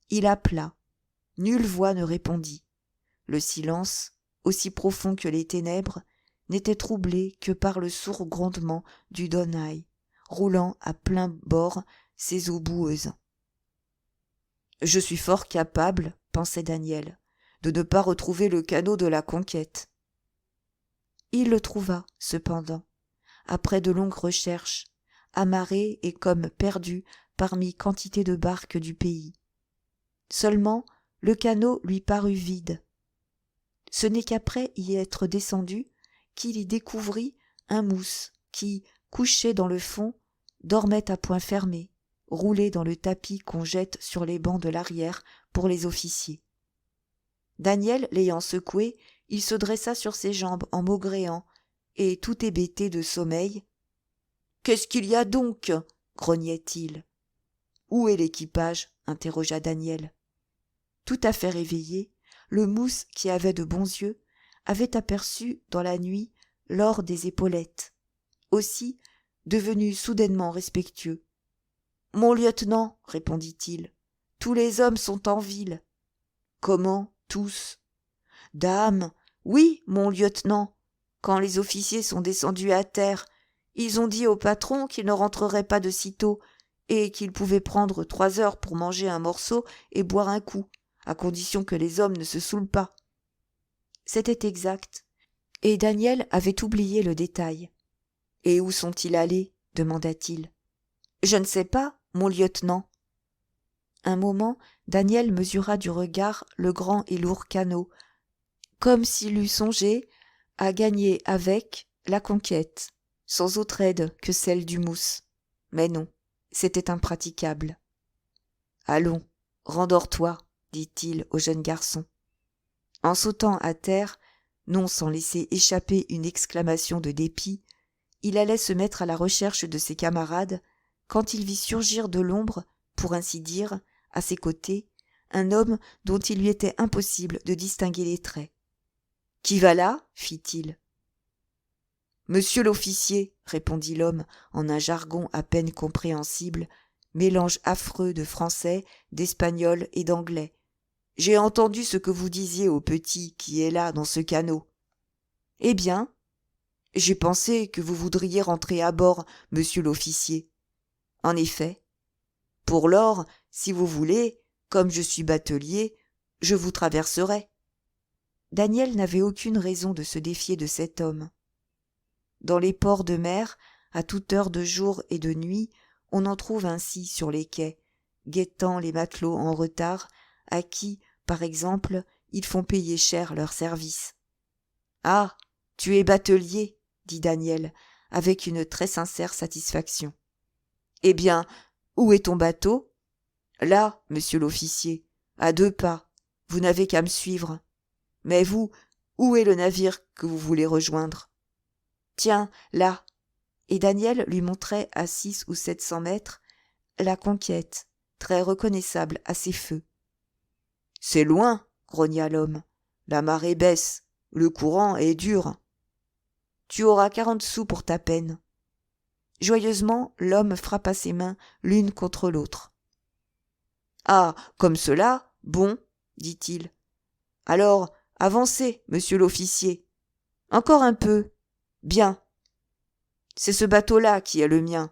Il appela. Nulle voix ne répondit. Le silence, aussi profond que les ténèbres, n'était troublé que par le sourd grondement du Donau, roulant à plein bord ses eaux boueuses. « Je suis fort capable, pensait Daniel, de ne pas retrouver le canot de la conquête. » Il le trouva, cependant, après de longues recherches, amarré et comme perdu parmi quantité de barques du pays. Seulement, le canot lui parut vide. Ce n'est qu'après y être descendu qu'il y découvrit un mousse qui, couché dans le fond, dormait à poing fermé, roulé dans le tapis qu'on jette sur les bancs de l'arrière pour les officiers. Daniel l'ayant secoué, il se dressa sur ses jambes en maugréant, et tout hébété de sommeil. « Qu'est-ce qu'il y a donc » grognait-il. « Où est l'équipage » interrogea Daniel. Tout à fait réveillé, le mousse, qui avait de bons yeux, avait aperçu dans la nuit l'or des épaulettes. Aussi, devenu soudainement respectueux. « Mon lieutenant, répondit-il, tous les hommes sont en ville. »« Comment, tous ?»« Dame, oui, mon lieutenant, quand les officiers sont descendus à terre, ils ont dit au patron qu'ils ne rentreraient pas de sitôt et qu'ils pouvaient prendre 3 heures pour manger un morceau et boire un coup, à condition que les hommes ne se saoulent pas. » C'était exact, et Daniel avait oublié le détail. « Et où sont-ils allés ?» demanda-t-il. « Je ne sais pas, mon lieutenant. » Un moment, Daniel mesura du regard le grand et lourd canot, comme s'il eût songé à gagner avec la conquête, sans autre aide que celle du mousse. Mais non, c'était impraticable. « Allons, rendors-toi, » dit-il au jeune garçon. En sautant à terre, non sans laisser échapper une exclamation de dépit, il allait se mettre à la recherche de ses camarades quand il vit surgir de l'ombre, pour ainsi dire, à ses côtés, un homme dont il lui était impossible de distinguer les traits. « Qui va là ?» fit-il. « Monsieur l'officier, » répondit l'homme en un jargon à peine compréhensible, mélange affreux de français, d'espagnol et d'anglais. « J'ai entendu ce que vous disiez au petit qui est là dans ce canot. »« Eh bien ?»« J'ai pensé que vous voudriez rentrer à bord, monsieur l'officier. »« En effet. »« Pour l'or, si vous voulez, comme je suis batelier, je vous traverserai. » Daniel n'avait aucune raison de se défier de cet homme. Dans les ports de mer, à toute heure de jour et de nuit, on en trouve ainsi sur les quais, guettant les matelots en retard, à qui, par exemple, ils font payer cher leur service. « Ah, tu es batelier, dit Daniel, avec une très sincère satisfaction. « Eh bien, où est ton bateau ? » ?»« Là, monsieur l'officier, à 2 pas. Vous n'avez qu'à me suivre. Mais vous, où est le navire que vous voulez rejoindre ? » ?»« Tiens, là. » Et Daniel lui montrait à 600 ou 700 mètres la Conquête, très reconnaissable à ses feux. « C'est loin, » grogna l'homme. « La marée baisse, le courant est dur. »« Tu auras 40 sous pour ta peine. » Joyeusement, l'homme frappa ses mains l'une contre l'autre. « Ah, comme cela, bon, dit-il. Alors, avancez, monsieur l'officier. Encore un peu. Bien. C'est ce bateau-là qui est le mien.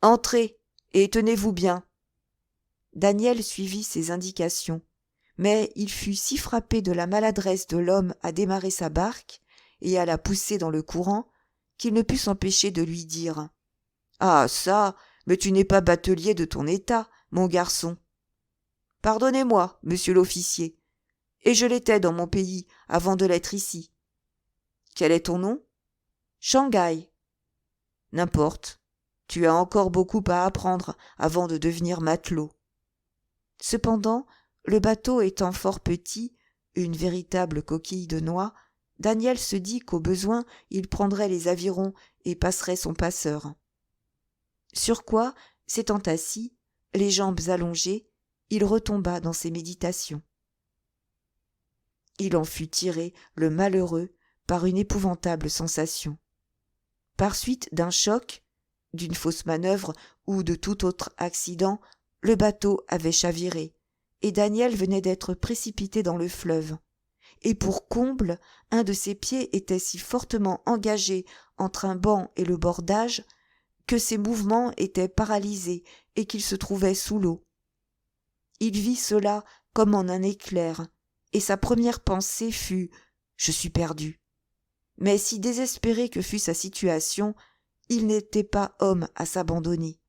Entrez et tenez-vous bien. » Daniel suivit ses indications, mais il fut si frappé de la maladresse de l'homme à démarrer sa barque et à la pousser dans le courant qu'il ne put s'empêcher de lui dire : « Ah ça, mais tu n'es pas batelier de ton état, mon garçon. » « Pardonnez-moi, monsieur l'officier, et je l'étais dans mon pays avant de l'être ici. »« Quel est ton nom ? » ?»« Shanghai. »« N'importe, tu as encore beaucoup à apprendre avant de devenir matelot. » Cependant, le bateau étant fort petit, une véritable coquille de noix, Daniel se dit qu'au besoin il prendrait les avirons et passerait son passeur. Sur quoi, s'étant assis, les jambes allongées, il retomba dans ses méditations. Il en fut tiré, le malheureux, par une épouvantable sensation. Par suite d'un choc, d'une fausse manœuvre ou de tout autre accident, le bateau avait chaviré, et Daniel venait d'être précipité dans le fleuve. Et pour comble, un de ses pieds était si fortement engagé entre un banc et le bordage que ses mouvements étaient paralysés et qu'il se trouvait sous l'eau. Il vit cela comme en un éclair, et sa première pensée fut « Je suis perdu ». Mais si désespéré que fût sa situation, il n'était pas homme à s'abandonner.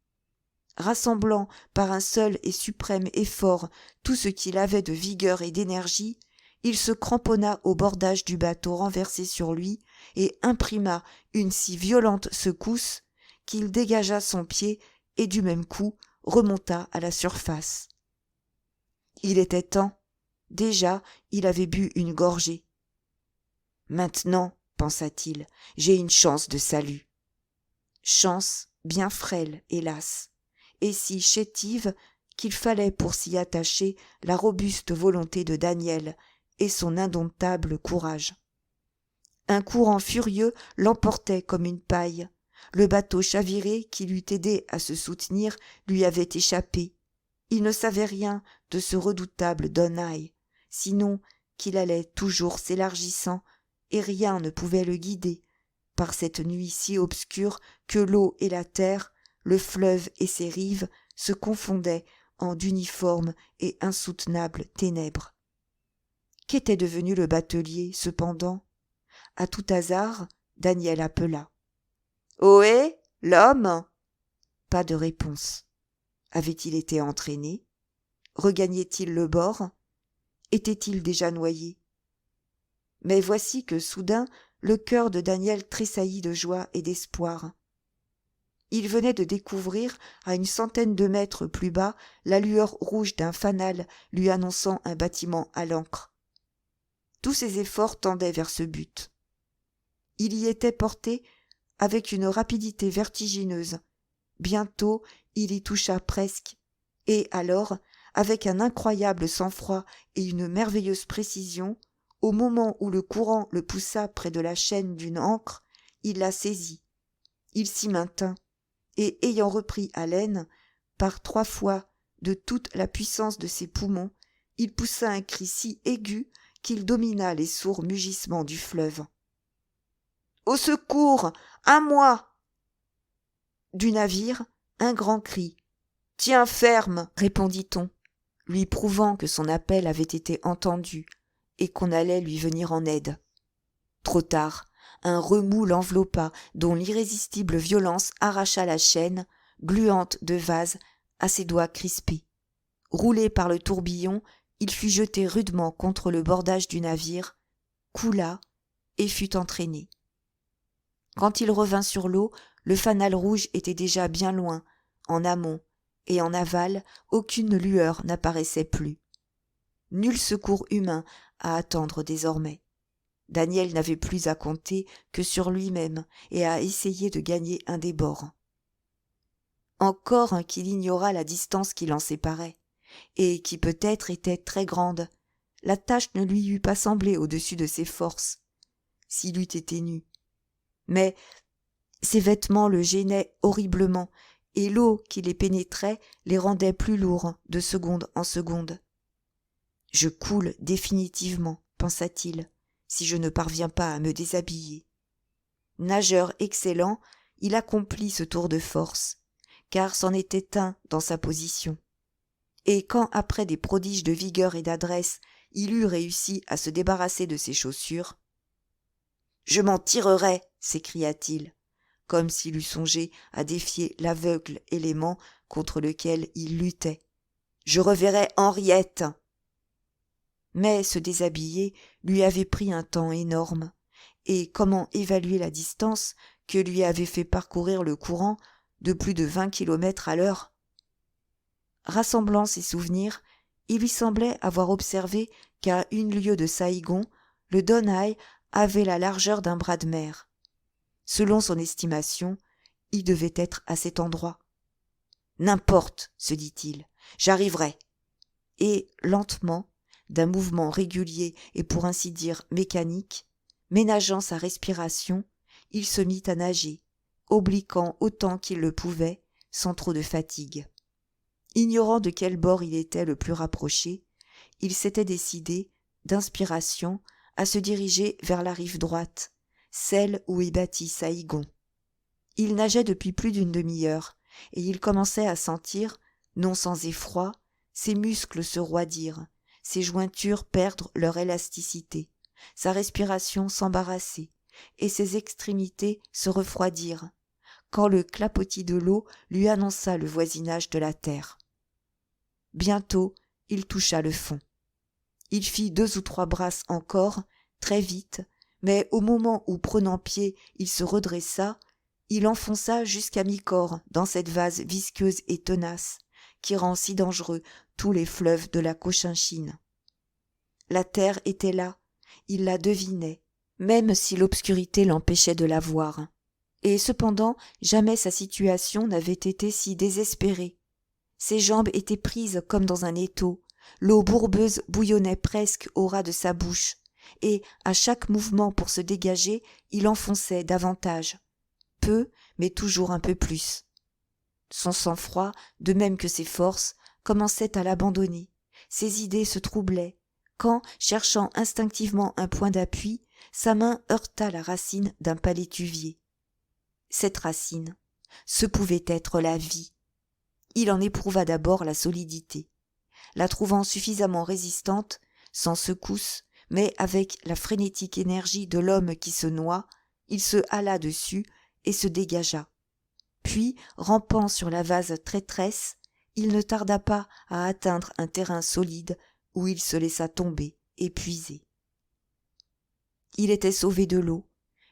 Rassemblant par un seul et suprême effort tout ce qu'il avait de vigueur et d'énergie, il se cramponna au bordage du bateau renversé sur lui et imprima une si violente secousse qu'il dégagea son pied et du même coup remonta à la surface. Il était temps. Déjà, il avait bu une gorgée. Maintenant, pensa-t-il, j'ai une chance de salut. Chance bien frêle, hélas, et si chétive qu'il fallait pour s'y attacher la robuste volonté de Daniel et son indomptable courage. Un courant furieux l'emportait comme une paille. Le bateau chaviré qui l'eût aidé à se soutenir lui avait échappé. Il ne savait rien de ce redoutable Donaï, sinon qu'il allait toujours s'élargissant, et rien ne pouvait le guider, par cette nuit si obscure que l'eau et la terre, le fleuve et ses rives se confondaient en d'uniformes et insoutenables ténèbres. Qu'était devenu le batelier, cependant ? À tout hasard, Daniel appela. « Ohé, l'homme !» Pas de réponse. Avait-il été entraîné ? Regagnait-il le bord ? Était-il déjà noyé ? Mais voici que soudain le cœur de Daniel tressaillit de joie et d'espoir. Il venait de découvrir, à une centaine de mètres plus bas, la lueur rouge d'un fanal lui annonçant un bâtiment à l'ancre. Tous ses efforts tendaient vers ce but. Il y était porté avec une rapidité vertigineuse. Bientôt, il y toucha presque, et alors, avec un incroyable sang-froid et une merveilleuse précision, au moment où le courant le poussa près de la chaîne d'une ancre, il la saisit. Il s'y maintint, et ayant repris haleine, par 3 fois de toute la puissance de ses poumons, il poussa un cri si aigu qu'il domina les sourds mugissements du fleuve. « Au secours ! À moi !» Du navire, un grand cri. « Tiens ferme !» répondit-on, lui prouvant que son appel avait été entendu et qu'on allait lui venir en aide. Trop tard, un remous l'enveloppa dont l'irrésistible violence arracha la chaîne, gluante de vase, à ses doigts crispés. Roulé par le tourbillon, il fut jeté rudement contre le bordage du navire, coula et fut entraîné. Quand il revint sur l'eau, le fanal rouge était déjà bien loin, en amont, et en aval, aucune lueur n'apparaissait plus. Nul secours humain à attendre désormais. Daniel n'avait plus à compter que sur lui-même et à essayer de gagner un des bords. Encore qu'il ignora la distance qui l'en séparait, et qui peut-être était très grande, la tâche ne lui eût pas semblé au-dessus de ses forces, s'il eût été nu. Mais ses vêtements le gênaient horriblement, et l'eau qui les pénétrait les rendait plus lourds de seconde en seconde. « Je coule définitivement, pensa-t-il, si je ne parviens pas à me déshabiller. » Nageur excellent, il accomplit ce tour de force, car c'en était un dans sa position. Et quand, après des prodiges de vigueur et d'adresse, il eut réussi à se débarrasser de ses chaussures, « Je m'en tirerai !» s'écria-t-il, comme s'il eût songé à défier l'aveugle élément contre lequel il luttait. « Je reverrai Henriette !» Mais se déshabiller lui avait pris un temps énorme, et comment évaluer la distance que lui avait fait parcourir le courant de plus de 20 kilomètres à l'heure? Rassemblant ses souvenirs, il lui semblait avoir observé qu'à 1 lieue de Saïgon, le Donai avait la largeur d'un bras de mer. Selon son estimation, il devait être à cet endroit. « N'importe, se dit-il, j'arriverai. » Et lentement, d'un mouvement régulier et pour ainsi dire mécanique, ménageant sa respiration, il se mit à nager, obliquant autant qu'il le pouvait, sans trop de fatigue. Ignorant de quel bord il était le plus rapproché, il s'était décidé, d'inspiration, à se diriger vers la rive droite, celle où est bâti Saïgon. Il nageait depuis plus d'une demi-heure, et il commençait à sentir, non sans effroi, ses muscles se roidir, ses jointures perdre leur élasticité, sa respiration s'embarrasser, et ses extrémités se refroidir, quand le clapotis de l'eau lui annonça le voisinage de la terre. Bientôt, il toucha le fond. Il fit 2 ou 3 brasses encore, très vite, mais au moment où, prenant pied, il se redressa, il enfonça jusqu'à mi-corps dans cette vase visqueuse et tenace, qui rend si dangereux tous les fleuves de la Cochinchine. La terre était là, il la devinait, même si l'obscurité l'empêchait de la voir. Et cependant, jamais sa situation n'avait été si désespérée. Ses jambes étaient prises comme dans un étau, l'eau bourbeuse bouillonnait presque au ras de sa bouche, et à chaque mouvement pour se dégager, il enfonçait davantage. Peu, mais toujours un peu plus. Son sang-froid, de même que ses forces, commençaient à l'abandonner. Ses idées se troublaient, quand, cherchant instinctivement un point d'appui, sa main heurta la racine d'un palétuvier. Cette racine, ce pouvait être la vie. Il en éprouva d'abord la solidité. La trouvant suffisamment résistante, sans secousse, mais avec la frénétique énergie de l'homme qui se noie, il se hala dessus et se dégagea. Puis, rampant sur la vase traîtresse, il ne tarda pas à atteindre un terrain solide où il se laissa tomber, épuisé. Il était sauvé de l'eau,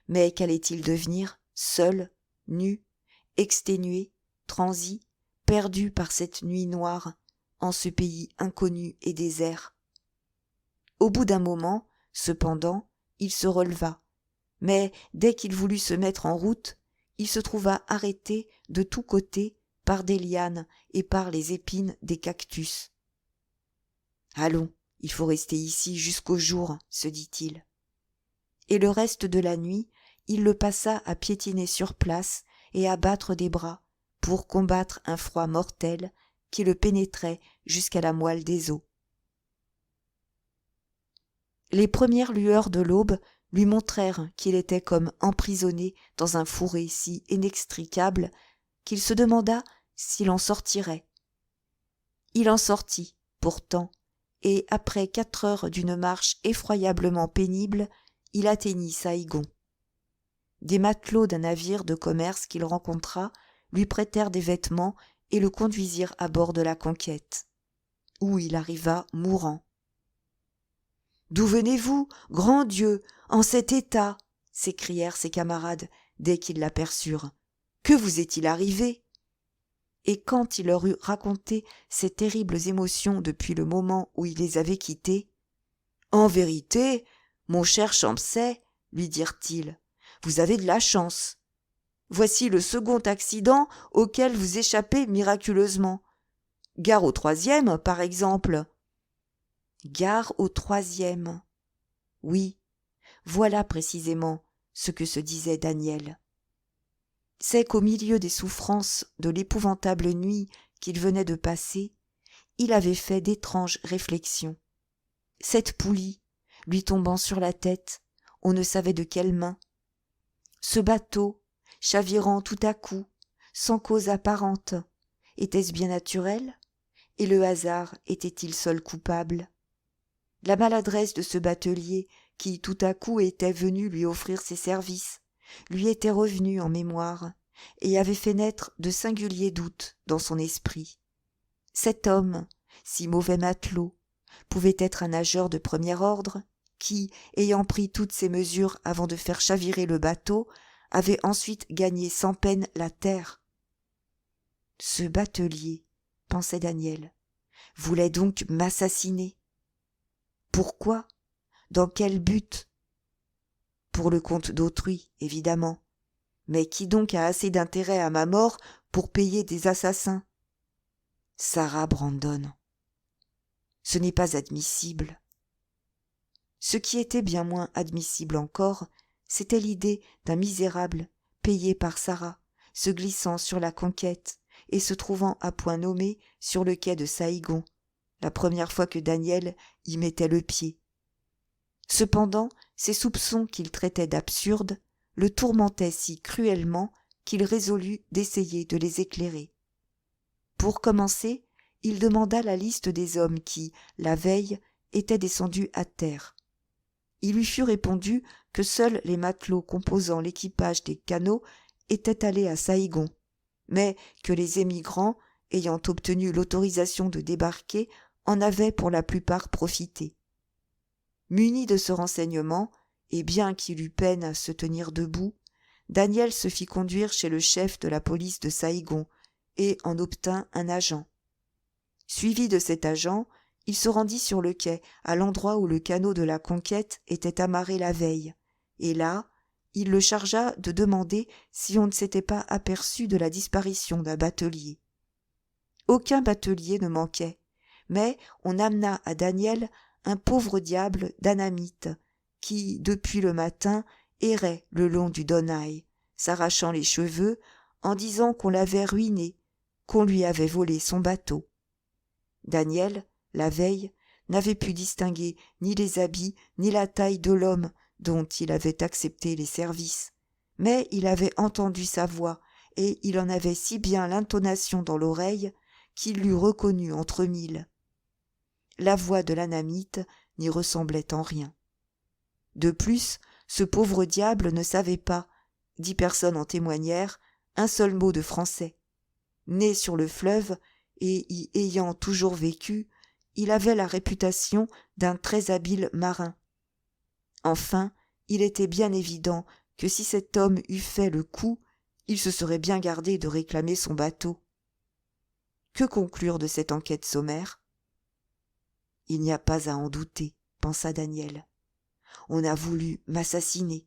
mais qu'allait-il devenir, seul, nu, exténué, transi, perdu par cette nuit noire, en ce pays inconnu et désert? Au bout d'un moment, cependant, il se releva, mais dès qu'il voulut se mettre en route, il se trouva arrêté de tous côtés par des lianes et par les épines des cactus. « Allons, il faut rester ici jusqu'au jour, » se dit-il. Et le reste de la nuit, il le passa à piétiner sur place et à battre des bras pour combattre un froid mortel qui le pénétrait jusqu'à la moelle des os. Les premières lueurs de l'aube lui montrèrent qu'il était comme emprisonné dans un fourré si inextricable qu'il se demanda s'il en sortirait. Il en sortit, pourtant, et après 4 heures d'une marche effroyablement pénible, il atteignit Saïgon. Des matelots d'un navire de commerce qu'il rencontra lui prêtèrent des vêtements et le conduisirent à bord de la Conquête, où il arriva mourant, D'où venez-vous, grand Dieu, en cet état? S'écrièrent ses camarades dès qu'ils l'aperçurent. Que vous est-il arrivé? Et quand il leur eut raconté ces terribles émotions depuis le moment où il les avait quittés, « En vérité, mon cher Champsay, lui dirent-ils, vous avez de la chance. Voici le second accident auquel vous échappez miraculeusement. Gare au troisième, par exemple. » Gare au troisième. Oui, voilà précisément ce que se disait Daniel. C'est qu'au milieu des souffrances de l'épouvantable nuit qu'il venait de passer, il avait fait d'étranges réflexions. Cette poulie, lui tombant sur la tête, on ne savait de quelle main. Ce bateau, chavirant tout à coup, sans cause apparente, était-ce bien naturel? Et le hasard était-il seul coupable? La maladresse de ce batelier qui tout à coup était venu lui offrir ses services, lui était revenue en mémoire et avait fait naître de singuliers doutes dans son esprit. Cet homme, si mauvais matelot, pouvait être un nageur de premier ordre qui, ayant pris toutes ses mesures avant de faire chavirer le bateau, avait ensuite gagné sans peine la terre. Ce batelier, pensait Daniel, voulait donc m'assassiner. Pourquoi? Dans quel but? Pour le compte d'autrui, évidemment. Mais qui donc a assez d'intérêt à ma mort pour payer des assassins? Sarah Brandon. Ce n'est pas admissible. Ce qui était bien moins admissible encore, c'était l'idée d'un misérable payé par Sarah, se glissant sur la Conquête et se trouvant à point nommé sur le quai de Saïgon, la première fois que Daniel y mettait le pied. Cependant, ces soupçons qu'il traitait d'absurdes le tourmentaient si cruellement qu'il résolut d'essayer de les éclairer. Pour commencer, il demanda la liste des hommes qui, la veille, étaient descendus à terre. Il lui fut répondu que seuls les matelots composant l'équipage des canots étaient allés à Saïgon, mais que les émigrants, ayant obtenu l'autorisation de débarquer, en avaient pour la plupart profité. Muni de ce renseignement, et bien qu'il eût peine à se tenir debout, Daniel se fit conduire chez le chef de la police de Saïgon et en obtint un agent. Suivi de cet agent, il se rendit sur le quai, à l'endroit où le canot de la Conquête était amarré la veille, et là, il le chargea de demander si on ne s'était pas aperçu de la disparition d'un batelier. Aucun batelier ne manquait, mais on amena à Daniel un pauvre diable d'Anamite, qui, depuis le matin, errait le long du Donaï, s'arrachant les cheveux, en disant qu'on l'avait ruiné, qu'on lui avait volé son bateau. Daniel, la veille, n'avait pu distinguer ni les habits ni la taille de l'homme dont il avait accepté les services, mais il avait entendu sa voix, et il en avait si bien l'intonation dans l'oreille qu'il l'eût reconnue entre mille. La voix de l'Anamite n'y ressemblait en rien. De plus, ce pauvre diable ne savait pas, 10 personnes en témoignèrent, un seul mot de français. Né sur le fleuve, et y ayant toujours vécu, il avait la réputation d'un très habile marin. Enfin, il était bien évident que si cet homme eût fait le coup, il se serait bien gardé de réclamer son bateau. Que conclure de cette enquête sommaire? Il n'y a pas à en douter, pensa Daniel. On a voulu m'assassiner.